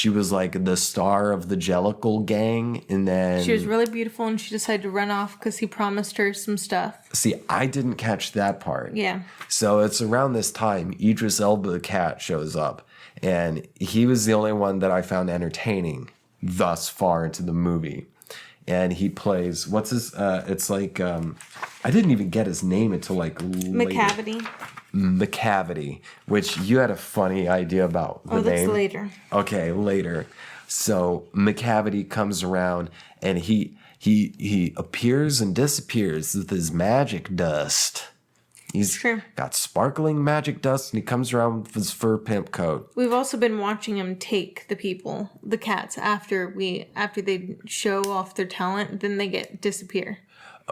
was like the star of the Jellicle gang, and then She was really beautiful, and she decided to run off because he promised her some stuff. See, I didn't catch that part. Yeah. So it's around this time Idris Elba the cat shows up, and he was the only one that I found entertaining thus far into the movie. And he plays it's like I didn't even get his name until like later. McCavity, which you had a funny idea about the name. That's later. Okay, later. So McCavity comes around and he appears and disappears with his magic dust. He's got sparkling magic dust, and he comes around with his fur pimp coat. We've also been watching him take the cats after they show off their talent, then they disappear.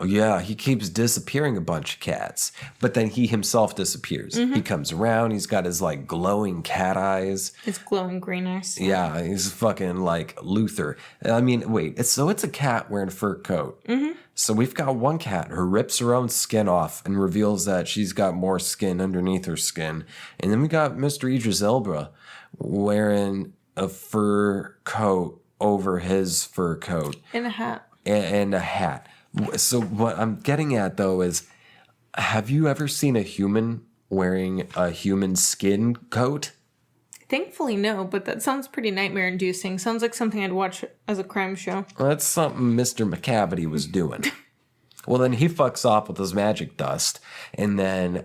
Oh, yeah, he keeps disappearing a bunch of cats, but then he himself disappears. Mm-hmm. He comes around, he's got his like glowing cat eyes. His glowing green eyes. Yeah, he's fucking like Luther. I mean, wait, it's a cat wearing a fur coat. Mm-hmm. So we've got one cat who rips her own skin off and reveals that she's got more skin underneath her skin. And then we got Mr. Idris Elba wearing a fur coat over his fur coat. And a hat. And a hat. So what I'm getting at, though, is have you ever seen a human wearing a human skin coat? Thankfully, no, but that sounds pretty nightmare-inducing. Sounds like something I'd watch as a crime show. Well, that's something Mr. McCavity was doing. Well, then he fucks off with his magic dust, and then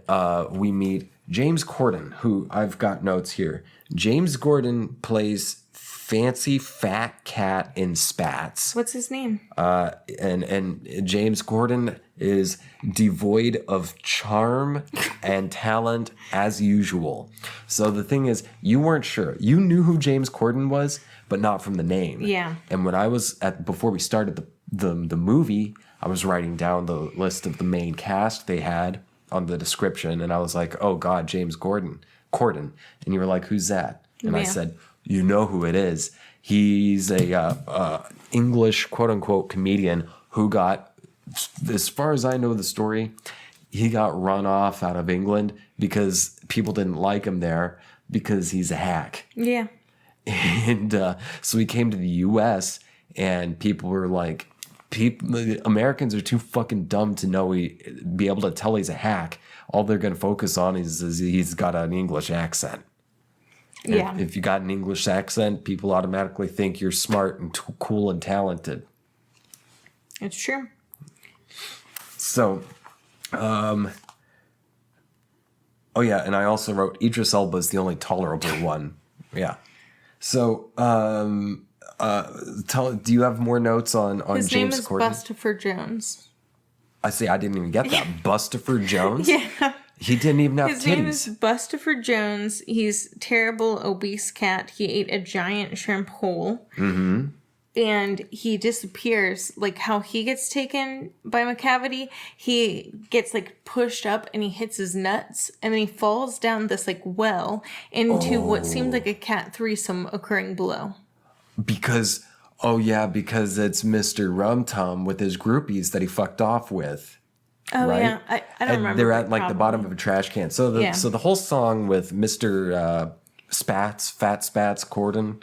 we meet James Corden, who I've got notes here. James Corden plays fancy fat cat in Spats. What's his name? And James Corden is devoid of charm and talent as usual. So the thing is, you weren't sure. You knew who James Corden was, but not from the name. Yeah. And when I was before we started the movie, I was writing down the list of the main cast they had on the description, and I was like, oh God, James Corden. And you were like, who's that? And I said, you know who it is. He's a English quote-unquote comedian who got, as far as I know the story, he got run off out of England because people didn't like him there because he's a hack. Yeah. And so he came to the U.S. and people were like, Americans are too fucking dumb to be able to tell he's a hack. All they're going to focus on is he's got an English accent. Yeah. If you got an English accent, people automatically think you're smart and cool and talented. It's true. So, oh yeah, and I also wrote Idris Elba is the only tolerable one. Yeah. So, do you have more notes on His James name is Corden? Bustopher Jones. I see. I didn't even get that. Bustopher Jones. Yeah. He didn't even have His name titties. is Bustopher Jones. He's a terrible, obese cat. He ate a giant shrimp whole. Mm-hmm. And he disappears. Like how he gets taken by McCavity, he gets like pushed up and he hits his nuts. And then he falls down this like well into what seemed like a cat threesome occurring below. Because it's Mr. Rum Tum with his groupies that he fucked off with. Oh, right? yeah. I don't remember. They're at like the bottom of a trash can. So the whole song with Mr. Fat Spats Corden,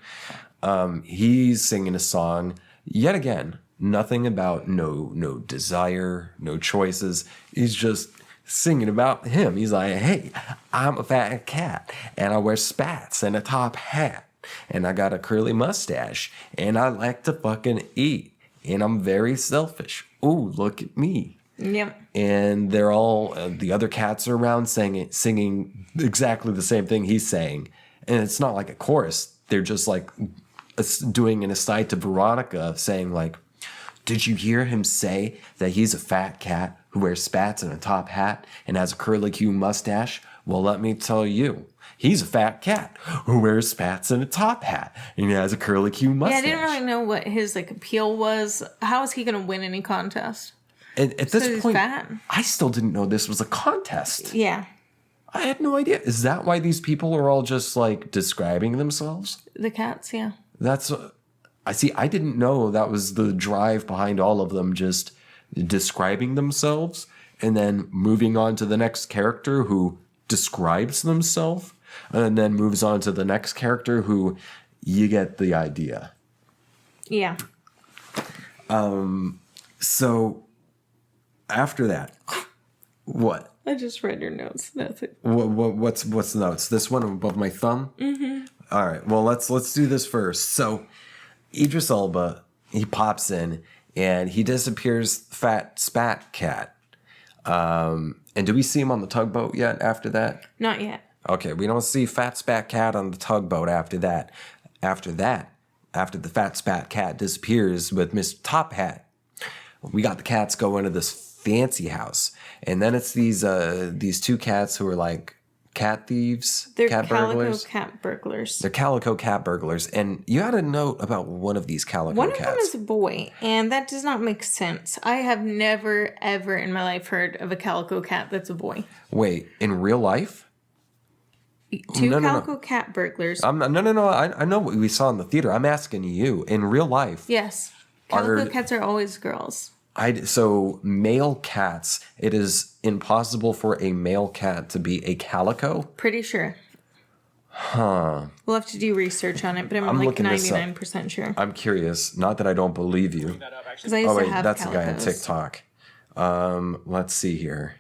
he's singing a song yet again. Nothing about no desire, no choices. He's just singing about him. He's like, hey, I'm a fat cat and I wear spats and a top hat and I got a curly mustache and I like to fucking eat and I'm very selfish. Ooh, look at me. Yep. And they're all, the other cats are around singing exactly the same thing he's saying. And it's not like a chorus. They're just like doing an aside to Veronica saying like, did you hear him say that he's a fat cat who wears spats and a top hat and has a curly Q mustache? Well, let me tell you, he's a fat cat who wears spats and a top hat and he has a curly Q mustache. Yeah, I didn't really know what his like appeal was. How is he going to win any contest? And at this point, fat? I still didn't know this was a contest. Yeah. I had no idea. Is that why these people are all just like describing themselves? The cats, yeah. That's, I see. I didn't know that was the drive behind all of them, just describing themselves and then moving on to the next character who describes themselves and then moves on to the next character who you get the idea. Yeah. So after that, what? I just read your notes. Nothing. What's the notes? This one above my thumb? Mm-hmm. All right. Well, let's do this first. So Idris Elba, he pops in and he disappears fat spat cat. And do we see him on the tugboat yet after that? Not yet. Okay, we don't see fat spat cat on the tugboat after that. After the fat spat cat disappears with Mr. Top Hat, we got the cats go into this fancy house. And then it's these two cats who are like cat thieves, They're cat calico burglars. cat burglars. They're calico cat burglars. And you had a note about one of these calico One cats. of them is a boy, and that does not make sense. I have never, ever in my life heard of a calico cat that's a boy. Wait, in real life? Two calico cat burglars. No. I know what we saw in the theater. I'm asking you. In real life. Yes. Calico cats are always girls. So male cats, it is impossible for a male cat to be a calico? Pretty sure. Huh. We'll have to do research on it, but I'm like looking this up. 99% sure. I'm curious. Not that I don't believe you. Because I used to have that's calicos. the guy on TikTok. Let's see here.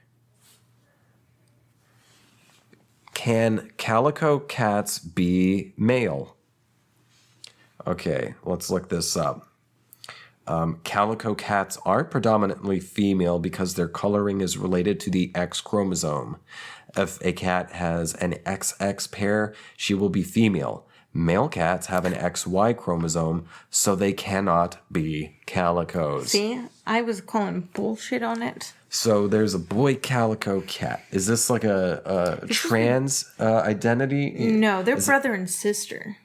Can calico cats be male? Okay, let's look this up. Calico cats are predominantly female because their coloring is related to the X chromosome. If a cat has an XX pair, she will be female. Male cats have an XY chromosome, so they cannot be calicos. See, I was calling bullshit on it. So there's a boy calico cat. Is this like a trans identity? No, they're brother and sister.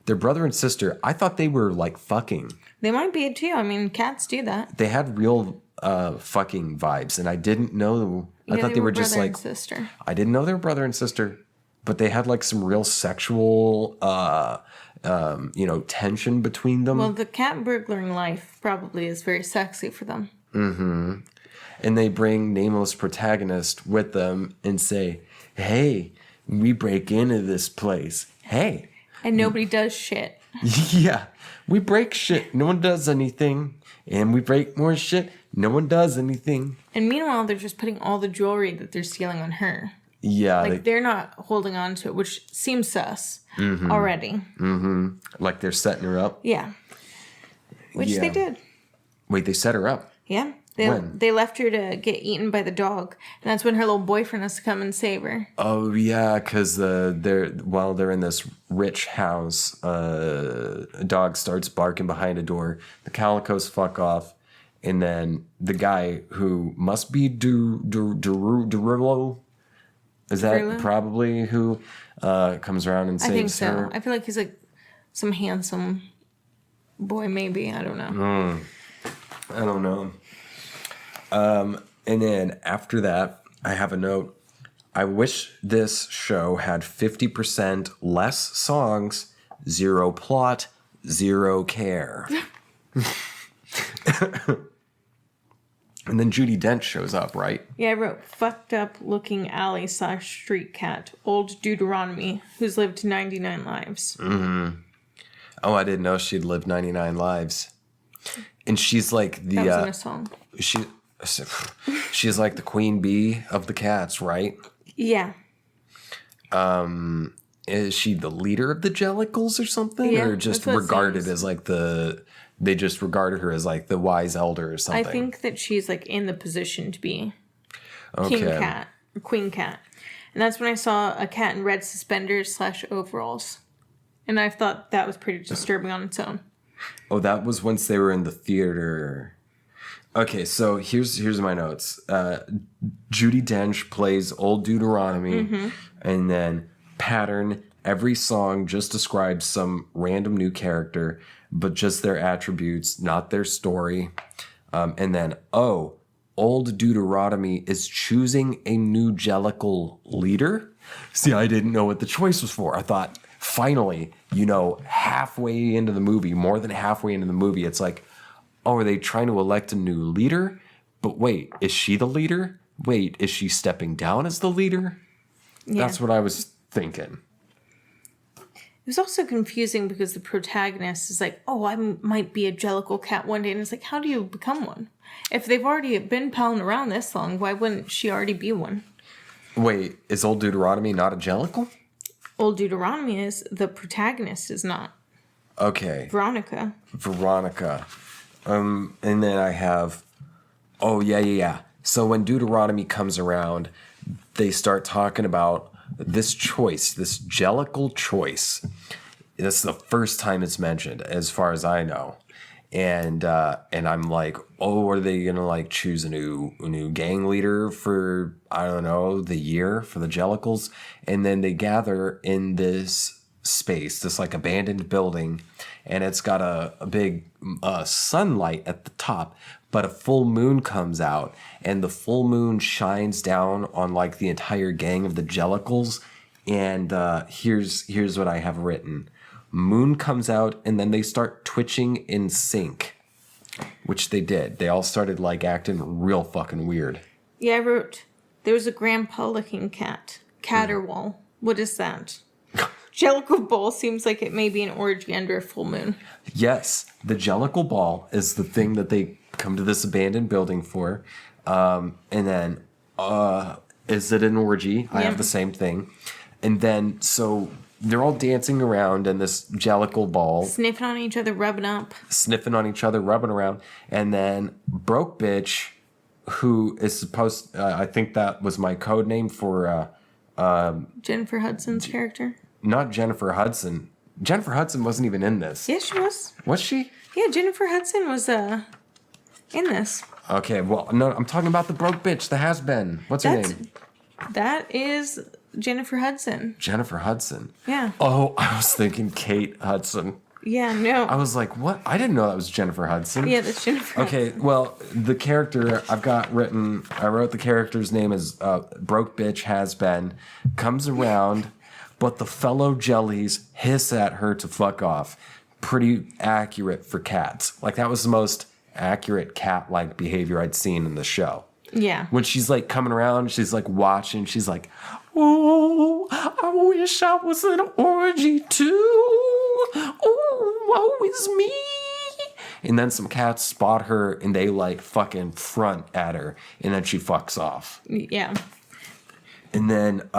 They're brother and sister. I thought they were like fucking. They might be too. I mean, cats do that. They had real fucking vibes, and I didn't know. I thought they were just brother like and sister. I didn't know they were brother and sister, but they had like some real sexual, tension between them. Well, the cat burglaring life probably is very sexy for them. Mm-hmm. And they bring nameless protagonist with them and say, "Hey, we break into this place. Hey." And nobody does shit. Yeah, we break shit. No one does anything. And we break more shit. No one does anything. And meanwhile, they're just putting all the jewelry that they're stealing on her. Yeah. Like, they're not holding on to it, which seems sus already. Mm-hmm. Like they're setting her up. Yeah. Which they did. Wait, they set her up? Yeah. When? They left her to get eaten by the dog. And that's when her little boyfriend has to come and save her. Oh, yeah, because while they're in this rich house, a dog starts barking behind a door. The calicos fuck off. And then the guy who must be Derulo, is that Derulo? probably who comes around and saves I think so. her? I feel like he's like some handsome boy, maybe. I don't know. I don't know. And then after that, I have a note. I wish this show had 50% less songs, 0 plot, 0 care. And then Judi Dench shows up, right? Yeah, I wrote fucked up looking alley / street cat, old Deuteronomy, who's lived 99 lives. Mm-hmm. Oh, I didn't know she'd lived 99 lives. And she's like the... That was in a song. She's like the queen bee of the cats, right? Yeah. Is she the leader of the Jellicles or something? Yeah, or just that's what it regarded seems. as like they just regarded her as like the wise elder or something? I think that she's like in the position to be king cat or queen cat. And that's when I saw a cat in red suspenders / overalls. And I thought that was pretty disturbing on its own. Oh, that was once they were in the theater. Okay, so here's my notes. Judi Dench plays Old Deuteronomy, and then Pattern. Every song just describes some random new character, but just their attributes, not their story. And then, Old Deuteronomy is choosing a new Jellicle leader. See, I didn't know what the choice was for. I thought, finally, halfway into the movie, more than halfway into the movie, it's like, are they trying to elect a new leader? But wait, is she the leader? Wait, is she stepping down as the leader? Yeah. That's what I was thinking. It was also confusing because the protagonist is like, oh, I might be a Jellicle cat one day. And it's like, how do you become one? If they've already been palling around this long, why wouldn't she already be one? Wait, is Old Deuteronomy not a Jellicle? Old Deuteronomy is. The protagonist is not. Okay. Veronica. And then I have, yeah. So when Deuteronomy comes around, they start talking about this choice, this Jellicle choice. That's the first time it's mentioned, as far as I know. And I'm like, are they gonna like choose a new gang leader for, I don't know, the year for the Jellicles? And then they gather in this space, this like abandoned building, and it's got a big sunlight at the top, but a full moon comes out, and the full moon shines down on like the entire gang of the Jellicles. And here's what I have written. Moon comes out, and then they start twitching in sync, which they did. They all started like acting real fucking weird. Yeah, I wrote, there's a grandpa looking cat. Caterwaul. What is that? Jellicle Ball seems like it may be an orgy under a full moon. Yes, the Jellicle Ball is the thing that they come to this abandoned building for. And then, is it an orgy? I have the same thing. And then, so they're all dancing around in this Jellicle Ball. Sniffing on each other, rubbing up. Sniffing on each other, rubbing around. And then Broke Bitch, who is supposed, I think that was my code name for... Jennifer Hudson's character. Not Jennifer Hudson. Jennifer Hudson wasn't even in this. Yes, she was. Was she? Yeah, Jennifer Hudson was in this. Okay, well, no, I'm talking about the broke bitch, the has-been. What's her name? That is Jennifer Hudson. Jennifer Hudson. Yeah. Oh, I was thinking Kate Hudson. Yeah, no. I was like, what? I didn't know that was Jennifer Hudson. Yeah, that's Jennifer Okay, Hudson. well, the character I've got written, I wrote the character's name as Broke Bitch Has-Been, comes around, but the fellow jellies hiss at her to fuck off. Pretty accurate for cats. Like, that was the most accurate cat-like behavior I'd seen in the show. Yeah. When she's like coming around, she's like watching, she's like, oh, I wish I was in an orgy too. Oh, woe is me. And then some cats spot her and they like fucking front at her, and then she fucks off. Yeah. And then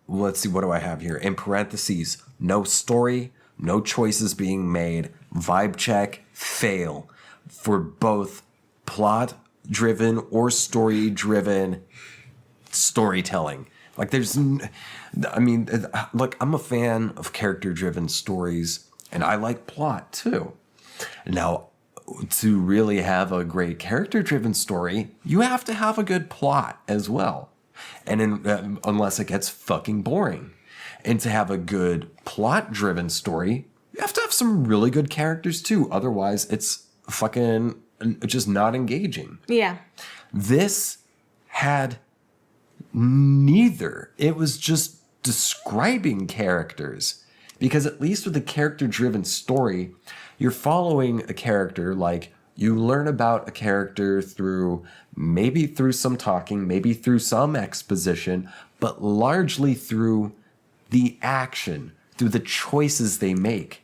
let's see, what do I have here? In parentheses, no story, no choices being made, vibe check, fail for both plot-driven or story-driven storytelling. Like, look, I'm a fan of character-driven stories, and I like plot, too. Now, to really have a great character-driven story, you have to have a good plot as well. And unless it gets fucking boring. And to have a good plot-driven story, you have to have some really good characters too. Otherwise, it's fucking just not engaging. Yeah. This had neither. It was just describing characters. Because at least with a character-driven story, you're following a character, like you learn about a character through some talking, maybe through some exposition, but largely through the action, through the choices they make.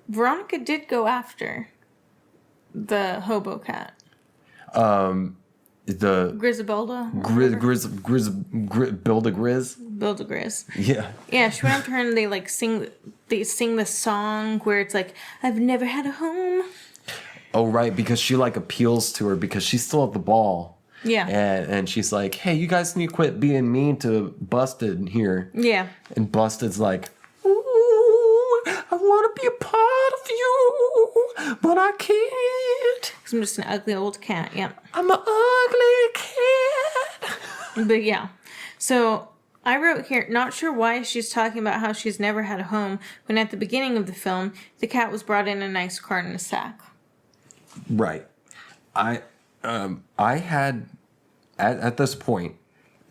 Veronica did go after the hobo cat. The Grisabelda? Build-A-Grizz? Yeah. Yeah, she went up to her and they sing the song where it's like, I've never had a home. Oh, right, because she like appeals to her because she's still at the ball. Yeah. And she's like, hey, you guys need to quit being mean to Busted here. Yeah. And Busted's like, ooh, I want to be a part of you, but I can't. Because I'm just an ugly old cat, yeah. I'm an ugly cat. But yeah. So I wrote here, not sure why she's talking about how she's never had a home when at the beginning of the film, the cat was brought in a nice car in a sack. Right. I had, at this point,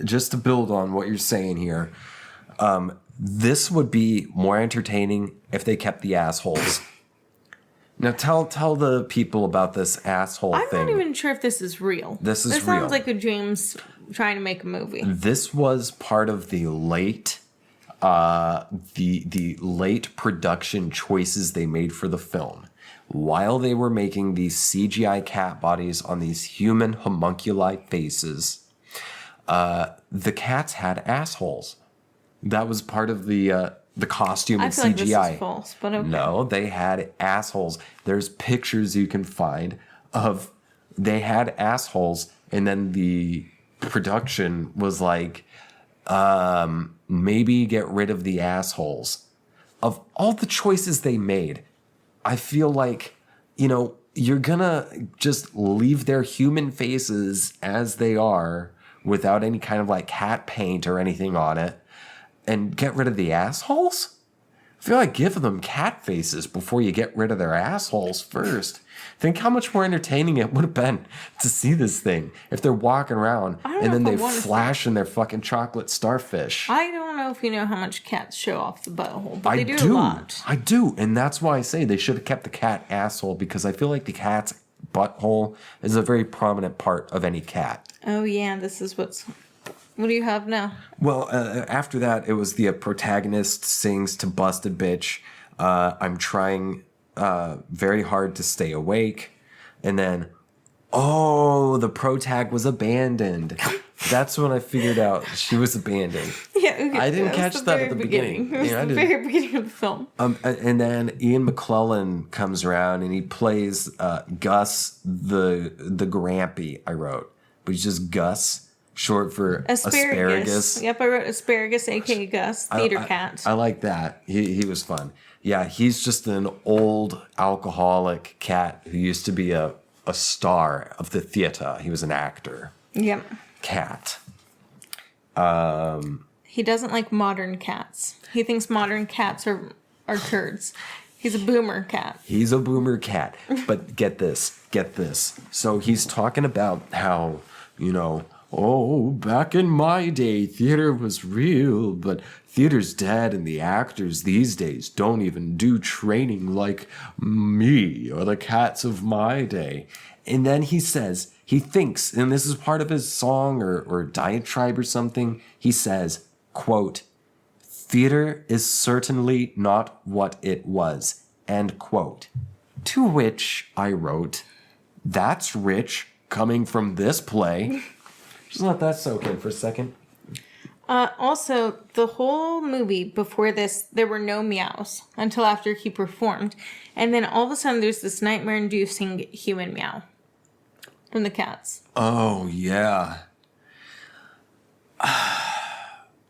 just to build on what you're saying here, this would be more entertaining if they kept the assholes. Now tell the people about this asshole thing. I'm not even sure if this is real. This real. Sounds like a James trying to make a movie. This was part of the late the late production choices they made for the film. While they were making these CGI cat bodies on these human homunculi faces, the cats had assholes. That was part of the costume and CGI. Like this is false, but okay. No, they had assholes. There's pictures you can find of they had assholes, and then the production was like, maybe get rid of the assholes. Of all the choices they made, I feel like, you're gonna just leave their human faces as they are without any kind of like cat paint or anything on it and get rid of the assholes? I feel like give them cat faces before you get rid of their assholes first. Think how much more entertaining it would have been to see this thing if they're walking around and then they flash in their fucking chocolate starfish. I don't know if you know how much cats show off the butthole, but they do a lot. I do, and that's why I say they should have kept the cat asshole, because I feel like the cat's butthole is a very prominent part of any cat. Oh yeah, this is what do you have now? Well, after that, it was the protagonist sings to Busted Bitch. I'm trying very hard to stay awake. And then, the protag was abandoned. That's when I figured out she was abandoned. Yeah, okay. I didn't catch that at the beginning. It was the very beginning of the film. And then Ian McClellan comes around and he plays Gus the Grampy, I wrote. But he's just Gus, short for asparagus. Yep, I wrote asparagus, a.k.a. Gus, theater cat. I like that. He was fun. Yeah, he's just an old alcoholic cat who used to be a star of the theater. He was an actor. Yep. Cat. He doesn't like modern cats. He thinks modern cats are turds. He's a boomer cat. He's a boomer cat. But get this. So he's talking about how, back in my day, theater was real, but theater's dead, and the actors these days don't even do training like me or the cats of my day. And then he says, he thinks, and this is part of his song or diatribe or something, he says, quote, "Theater is certainly not what it was," end quote. To which I wrote, that's rich coming from this play. Just let that soak in for a second. Also, the whole movie before this, there were no meows until after he performed. And then all of a sudden, there's this nightmare-inducing human meow from the cats. Oh, yeah.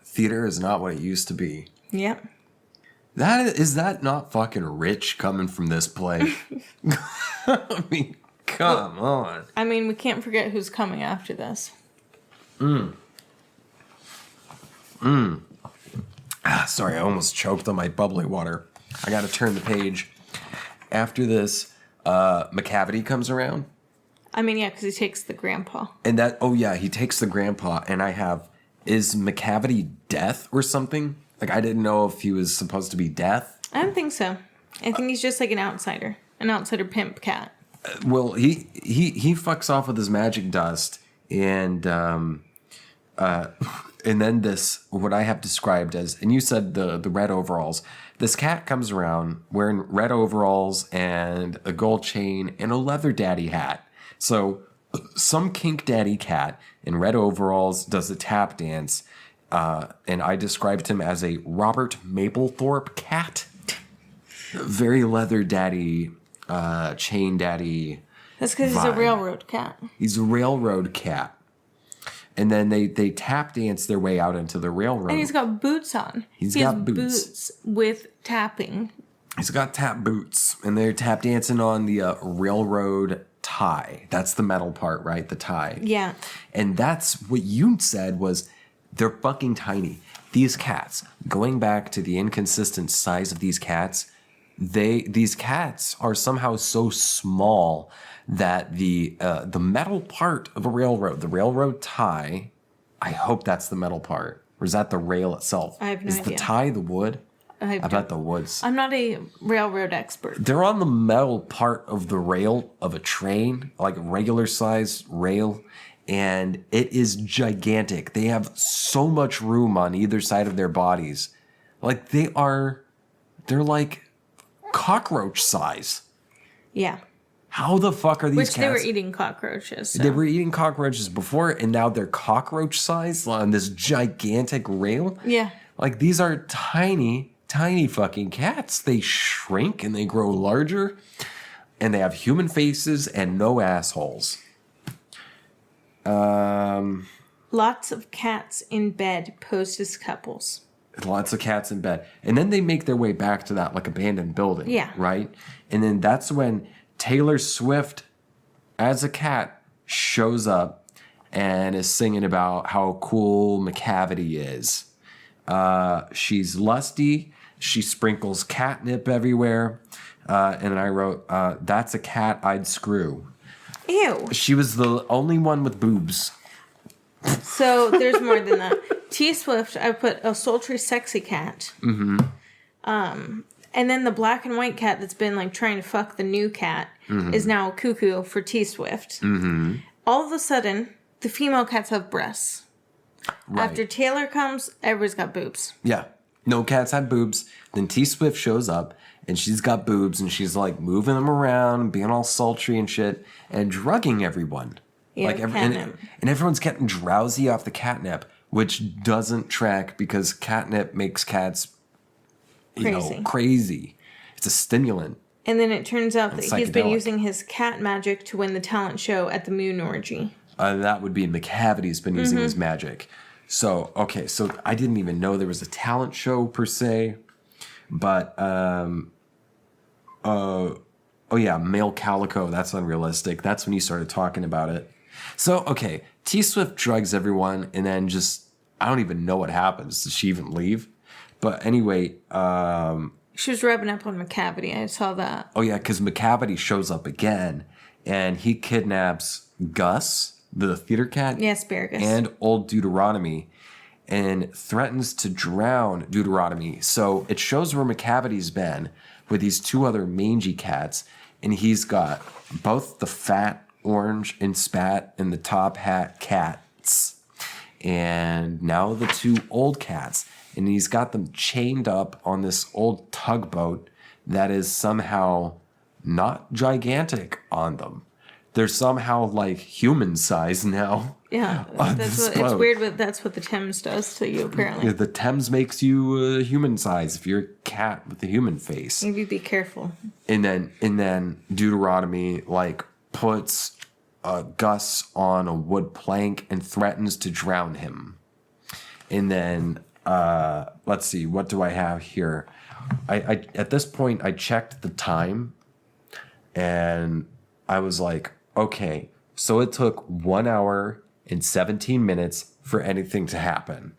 Theater is not what it used to be. Yep. Is that not fucking rich coming from this play? I mean, come on. I mean, we can't forget who's coming after this. Sorry, I almost choked on my bubbly water. I gotta turn the page. After this, McCavity comes around. I mean, yeah, because he takes the grandpa. And he takes the grandpa, and is McCavity death or something? Like, I didn't know if he was supposed to be death. I don't think so. I think he's just like an outsider pimp cat. Well, he fucks off with his magic dust, and then this, what I have described as, and you said the red overalls. This cat comes around wearing red overalls and a gold chain and a leather daddy hat. So some kink daddy cat in red overalls does a tap dance, and I described him as a Robert Mapplethorpe cat. Very leather daddy, chain daddy. That's because he's a railroad cat. He's a railroad cat. And then they tap dance their way out into the railroad. And he's got boots on. He has boots with tapping. He's got tap boots. And they're tap dancing on the railroad tie. That's the metal part, right? The tie. Yeah. And that's what you said was they're fucking tiny. These cats, going back to the inconsistent size of these cats, these cats are somehow so small that the metal part of a railroad, the railroad tie, I hope that's the metal part. Or is that the rail itself? I have no idea. Is the tie the wood? I bet the wood's. I'm not a railroad expert. They're on the metal part of the rail of a train, like a regular size rail, and it is gigantic. They have so much room on either side of their bodies. Like they're like cockroach size. Yeah. How the fuck are these cats? They were eating cockroaches. So. They were eating cockroaches before, and now they're cockroach size on this gigantic rail? Yeah. Like, these are tiny, tiny fucking cats. They shrink and they grow larger, and they have human faces and no assholes. Lots of cats in bed posed as couples. Lots of cats in bed. And then they make their way back to that, like, abandoned building. Yeah. Right? And then that's when Taylor Swift, as a cat, shows up and is singing about how cool McCavity is. She's lusty. She sprinkles catnip everywhere. And I wrote, that's a cat I'd screw. Ew. She was the only one with boobs. So there's more than that. T Swift, I put a sultry, sexy cat. Mm-hmm. And then the black and white cat that's been like trying to fuck the new cat is now cuckoo for T Swift. Mm-hmm. All of a sudden, the female cats have breasts. Right. After Taylor comes, everybody's got boobs. Yeah. No cats have boobs. Then T Swift shows up and she's got boobs and she's like moving them around, being all sultry and shit, and drugging everyone. Yeah, like and everyone's getting drowsy off the catnip, which doesn't track because catnip makes cats crazy. It's a stimulant. And then it turns out that he's been using his cat magic to win the talent show at the Moon Orgy. That would be McCavity's been using his magic. So, okay, so I didn't even know there was a talent show per se. But, Male Calico, that's unrealistic. That's when you started talking about it. So, okay, T Swift drugs everyone and then just, I don't even know what happens. Does she even leave? But anyway, she was rubbing up on McCavity. I saw that. Oh, yeah, because McCavity shows up again and he kidnaps Gus, the theater cat. Yeah, Asparagus. And old Deuteronomy and threatens to drown Deuteronomy. So it shows where McCavity's been with these two other mangy cats. And he's got both the fat, orange, and spat and the top hat cats. And now the two old cats. And he's got them chained up on this old tugboat that is somehow not gigantic on them. They're somehow like human size now. Yeah, it's weird, but that's what the Thames does to you, apparently. Yeah, the Thames makes you human size if you're a cat with a human face. Maybe be careful. And then Deuteronomy like puts Gus on a wood plank and threatens to drown him. And then let's see, what do I have here? I at this point, I checked the time, and I was like, okay, so it took 1 hour and 17 minutes for anything to happen.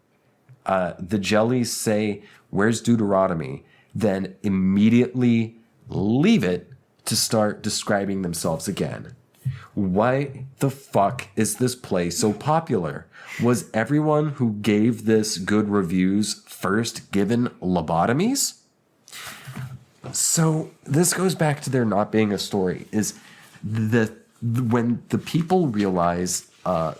The jellies say, "Where's Deuteronomy?" Then immediately leave it to start describing themselves again. Why the fuck is this play so popular? Was everyone who gave this good reviews first given lobotomies? So this goes back to there not being a story. Is when the people realize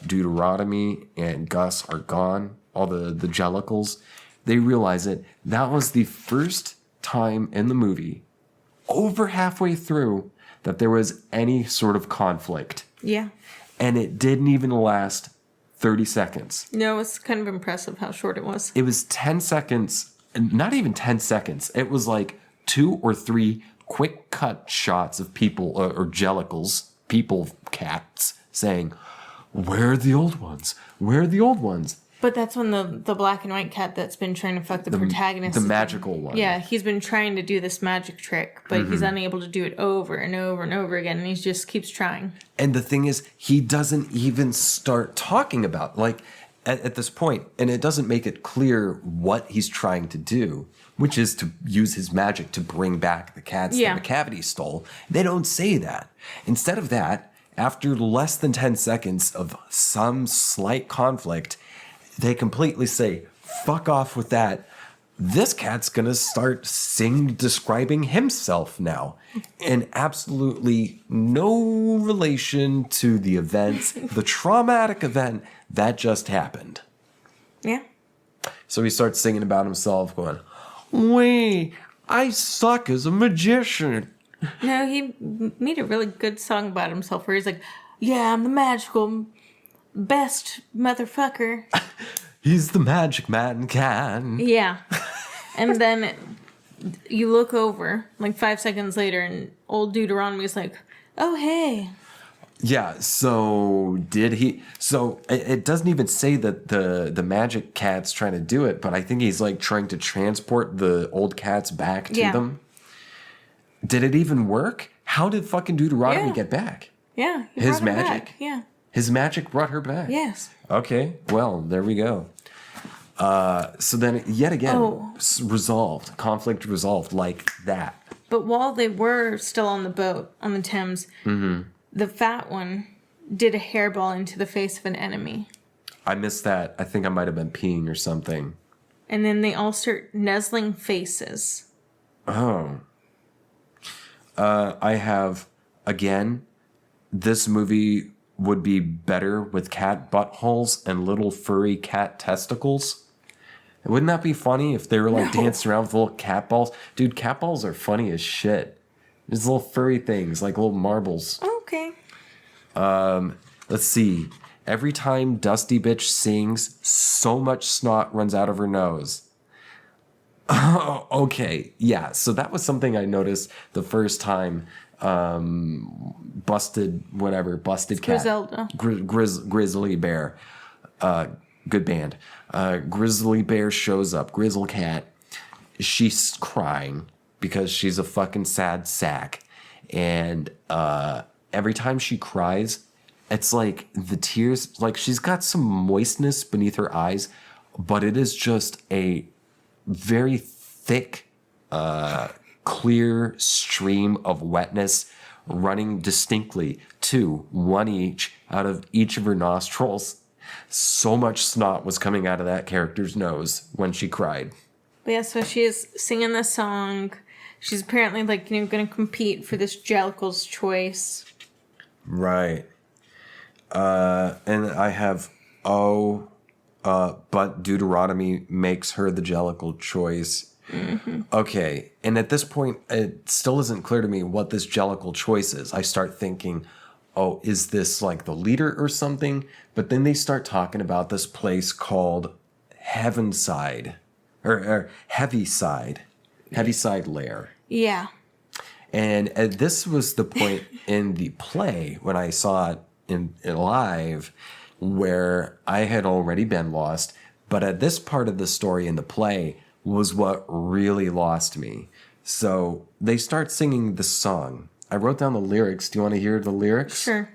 Deuteronomy and Gus are gone, all the Jellicles, they realize it. That was the first time in the movie, over halfway through, that there was any sort of conflict. Yeah. And it didn't even last 30 seconds. No, it's kind of impressive how short it was. It was 10 seconds, not even 10 seconds. It was like 2 or 3 quick cut shots of people, or Jellicles, people cats, saying, "Where are the old ones? Where are the old ones?" But that's when the black and white cat that's been trying to fuck the protagonist. The magical one. Yeah, he's been trying to do this magic trick, but he's unable to do it over and over and over again, and he just keeps trying. And the thing is, he doesn't even start talking about, like, at this point, and it doesn't make it clear what he's trying to do, which is to use his magic to bring back the cats that McCavity stole. They don't say that. Instead of that, after less than 10 seconds of some slight conflict, they completely say, "Fuck off with that. This cat's gonna start describing himself now." And absolutely no relation to the events, the traumatic event that just happened. Yeah. So he starts singing about himself, going, "Wait, I suck as a magician." No, he made a really good song about himself where he's like, "Yeah, I'm the magical best motherfucker." He's the magic man can. Yeah. And then you look over, like 5 seconds later, and old Deuteronomy's like, "Oh, hey." Yeah, so did he... So it doesn't even say that the magic cat's trying to do it, but I think he's like trying to transport the old cats back to them. Did it even work? How did fucking Deuteronomy get back? Yeah. His magic? Back. Yeah. His magic brought her back? Yes. Okay, well, there we go. So then, yet again, resolved. Conflict resolved like that. But while they were still on the boat, on the Thames, the fat one did a hairball into the face of an enemy. I missed that. I think I might have been peeing or something. And then they all start nuzzling faces. Oh. I have, again, this movie would be better with cat buttholes and little furry cat testicles. Wouldn't that be funny if they were like dancing around with little cat balls? Dude, cat balls are funny as shit. There's little furry things, like little marbles. Okay. Let's see. Every time Dusty Bitch sings, so much snot runs out of her nose. Okay, yeah. So that was something I noticed the first time. Busted cat. Griselda. Grizzly Bear. Good band. Grizzly Bear shows up. Grizzle Cat. She's crying because she's a fucking sad sack. And every time she cries, it's like the tears, like she's got some moistness beneath her eyes, but it is just a very thick, clear stream of wetness running distinctly, one each out of each of her nostrils. So much snot was coming out of that character's nose when she cried. But yeah, so she is singing the song. She's apparently going to compete for this Jellicle's choice. Right. And I have, but Deuteronomy makes her the Jellicle choice. Mm-hmm. Okay, and at this point, it still isn't clear to me what this Jellicle choice is. I start thinking, oh, is this like the leader or something? But then they start talking about this place called Heavenside, or Heavyside Lair. Yeah. And this was the point in the play when I saw it in live, where I had already been lost. But at this part of the story in the play was what really lost me. So they start singing the song. I wrote down the lyrics. Do you want to hear the lyrics? Sure.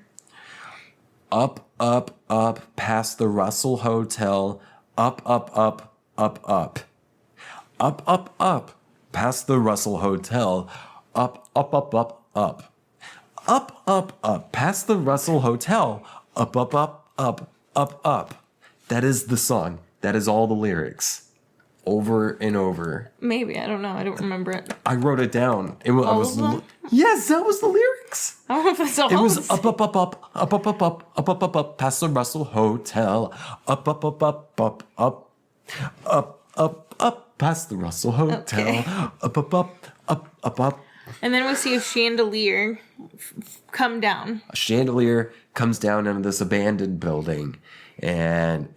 Up, up, up, past the Russell Hotel. Up, up, up, up, up. Up, up, up, past the Russell Hotel. Up, up, up, up, up. Up, up, up, past the Russell Hotel. Up, up, up, up, up, up. That is the song. That is all the lyrics. Over and over. Maybe. I don't know. I don't remember it. I wrote it down. All of them? Yes, that was the lyrics. I don't know if that's all. It was up, up, up, up, up, up, up, up, up, up, up, up, past the Russell Hotel. Up, up, up, up, up, up, up, up, up, past the Russell Hotel. Okay. Up, up, up, up, up, up. And then we see a chandelier come down. A chandelier comes down into this abandoned building, and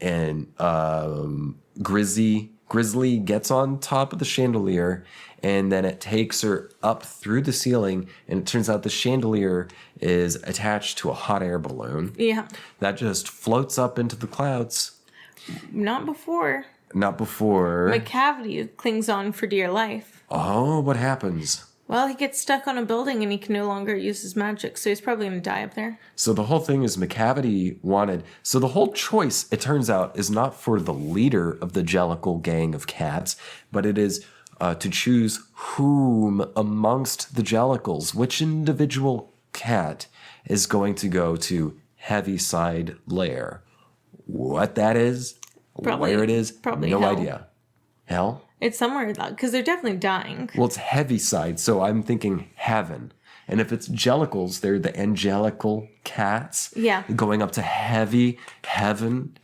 Grizzly gets on top of the chandelier, and then it takes her up through the ceiling, and it turns out the chandelier is attached to a hot air balloon. Yeah. That just floats up into the clouds. Not before. Not before. McCavity clings on for dear life. Oh, what happens? Well, he gets stuck on a building and he can no longer use his magic, so he's probably going to die up there. So the whole thing is McCavity wanted... So the whole choice, it turns out, is not for the leader of the Jellicle gang of cats, but it is to choose whom amongst the Jellicles, which individual cat is going to go to Heaviside Lair. What that is, where it is, probably no hell. idea. Hell? It's somewhere, because they're definitely dying. Well, it's Heaviside, so I'm thinking heaven. And if it's Jellicles, they're the angelical cats. Yeah. Going up to heaven.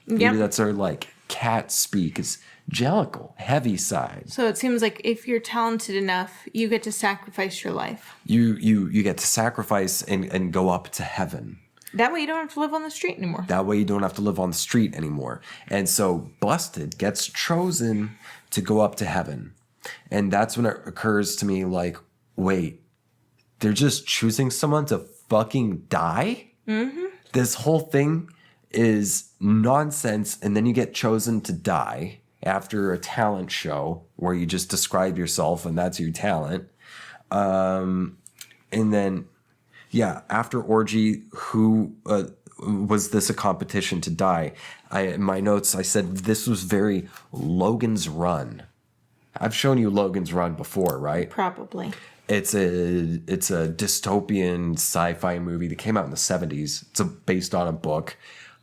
Maybe Yep. that's our, like, cat speak is Jellicle, Heaviside. So it seems like if you're talented enough, you get to sacrifice your life. You get to sacrifice and go up to heaven. That way you don't have to live on the street anymore. That way you don't have to live on the street anymore. And so Busted gets chosen to go up to heaven. And that's when it occurs to me, like, wait, they're just choosing someone to fucking die? Mm-hmm. This whole thing is nonsense, and then you get chosen to die after a talent show where you just describe yourself and that's your talent. And then, yeah, after Orgy, who was this a competition to die? In my notes, I said this was very Logan's Run. I've shown you Logan's Run before, right? Probably. It's a dystopian sci-fi movie that came out in the 70s. It's based on a book.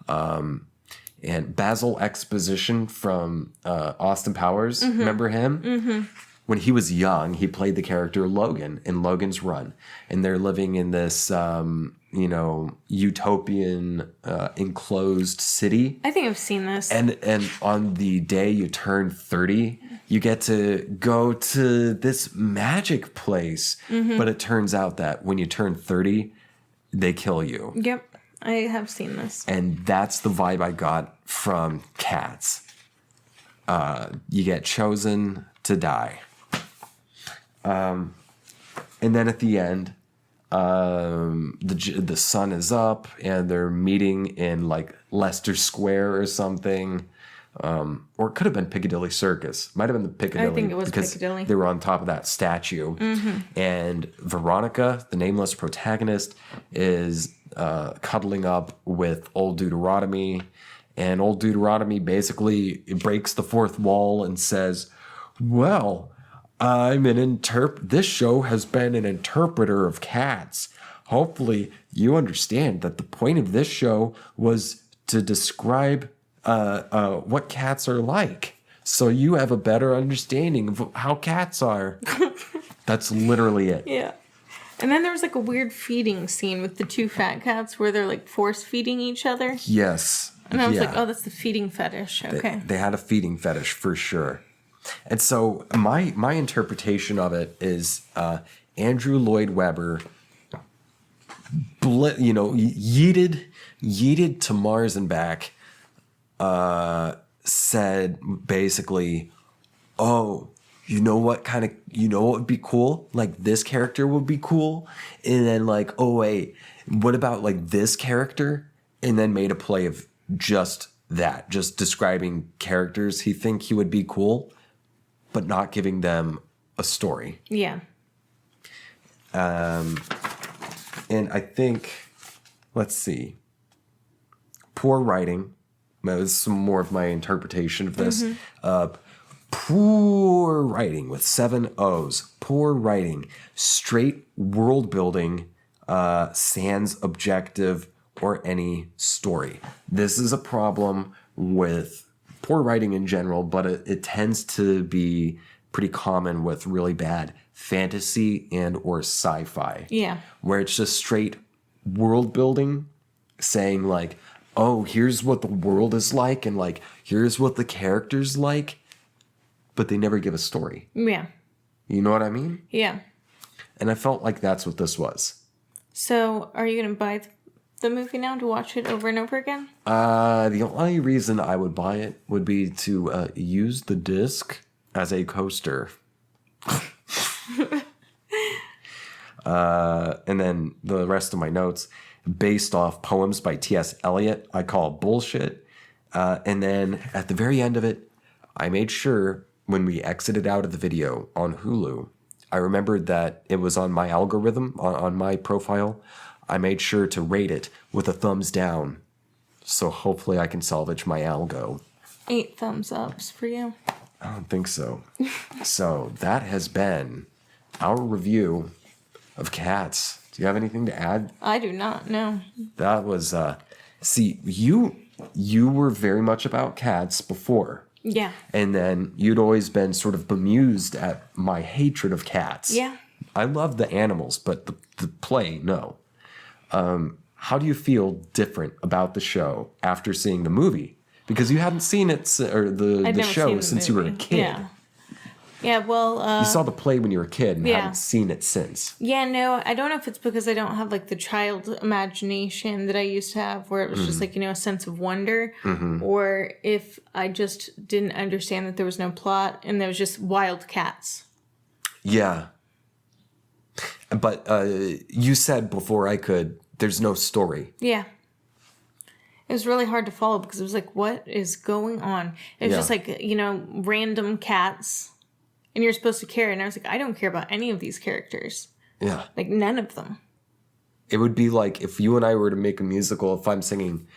And Basil Exposition from Austin Powers, remember him? Mm-hmm. When he was young, he played the character Logan in Logan's Run. And they're living in this, utopian enclosed city. I think I've seen this. And on the day you turn 30, you get to go to this magic place. Mm-hmm. But it turns out that when you turn 30, they kill you. Yep, I have seen this. And that's the vibe I got from Cats. You get chosen to die. And then at the end, the sun is up and they're meeting in like Leicester Square or something. Or it could have been Piccadilly Circus. Might have been the Piccadilly. I think it was because Piccadilly. They were on top of that statue. Mm-hmm. And Veronica, the nameless protagonist, is cuddling up with old Deuteronomy. And old Deuteronomy basically breaks the fourth wall and says, well, this show has been an interpreter of cats. Hopefully you understand that the point of this show was to describe what cats are like, so you have a better understanding of how cats are. That's literally it. Yeah. And then there was like a weird feeding scene with the two fat cats where they're like force feeding each other. Yes. And I was like, oh, that's the feeding fetish. Okay. They had a feeding fetish for sure. And so my interpretation of it is Andrew Lloyd Webber, yeeted to Mars and back, said basically, oh, you know what would be cool? Like this character would be cool. And then like, oh wait, what about like this character? And then made a play of just that, just describing characters he would be cool, but not giving them a story. Yeah. And I think, let's see, poor writing. That was some more of my interpretation of this. Poor writing with 7 O's. Poor writing. Straight world building, sans objective or any story. This is a problem with poor writing in general, but it tends to be pretty common with really bad fantasy and or sci-fi. Yeah. Where it's just straight world building, saying like, oh, here's what the world is like, and like, here's what the character's like, but they never give a story. Yeah. You know what I mean? Yeah. And I felt like that's what this was. So, are you going to buy the movie now to watch it over and over again? The only reason I would buy it would be to use the disc as a coaster. And then the rest of my notes, based off poems by T.S. Eliot, I call bullshit. And then at the very end of it, I made sure when we exited out of the video on Hulu, I remembered that it was on my algorithm, on my profile. I made sure to rate it with a thumbs down. So hopefully I can salvage my algo. 8 thumbs ups for you. I don't think so. So that has been our review of Cats. Do you have anything to add? I do not, no. That was, see, you were very much about Cats before. Yeah. And then you'd always been sort of bemused at my hatred of cats. Yeah. I love the animals, but the play, no. How do you feel different about the show after seeing the movie? Because you hadn't seen it, or the show since you were a kid. Yeah. Yeah, well... you saw the play when you were a kid and yeah. hadn't seen it since. Yeah, no, I don't know if it's because I don't have, like, the child imagination that I used to have, where it was just, like, you know, a sense of wonder, or if I just didn't understand that there was no plot, and there was just wild cats. Yeah. But you said before I could, there's no story. Yeah. It was really hard to follow, because it was like, what is going on? It was just, like, you know, random cats... And you're supposed to care. And I was like, I don't care about any of these characters. Yeah. Like, none of them. It would be like if you and I were to make a musical, if I'm singing,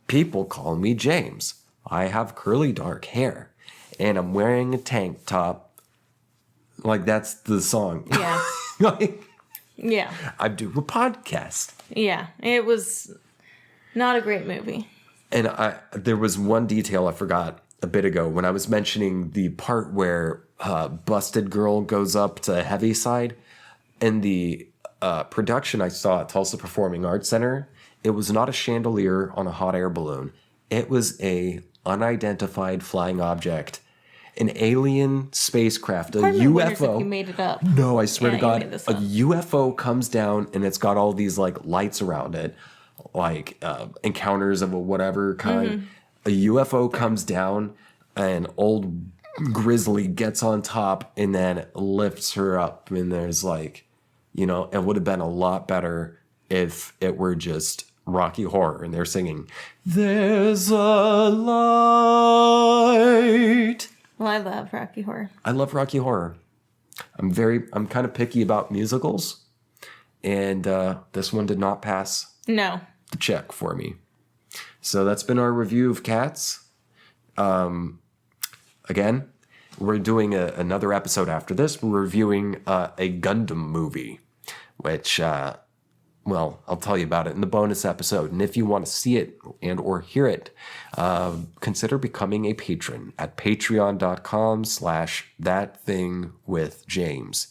people call me James. I have curly dark hair. And I'm wearing a tank top. Like, that's the song. Yeah. Like, yeah. I do a podcast. Yeah. It was not a great movie. And there was one detail I forgot a bit ago when I was mentioning the part where Busted Girl goes up to Heaviside. In the production I saw at Tulsa Performing Arts Center, it was not a chandelier on a hot air balloon. It was a unidentified flying object, an alien spacecraft, a UFO. You made it up. No, I swear to God, you made this a up. UFO comes down and it's got all these like lights around it, like encounters of a whatever kind. A UFO comes down, and old Grizzly gets on top and then lifts her up. And there's like, you know, it would have been a lot better if it were just Rocky Horror and they're singing, "There's a light." Well, I love Rocky Horror. I love Rocky Horror. I'm kind of picky about musicals. And this one did not pass No. the check for me. So that's been our review of Cats. Again, we're doing another episode after this. We're reviewing a Gundam movie, which, well, I'll tell you about it in the bonus episode. And if you want to see it and or hear it, consider becoming a patron at patreon.com/ThatThingWithJames.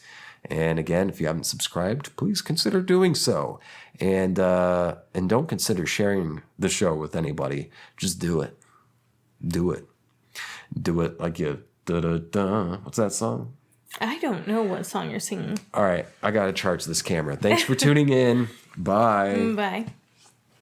And again, if you haven't subscribed, please consider doing so. And don't consider sharing the show with anybody. Just do it. Do it. Do it like you da-da-da. What's that song? I don't know what song you're singing. All right, I gotta charge this camera. Thanks for tuning in. Bye. Bye.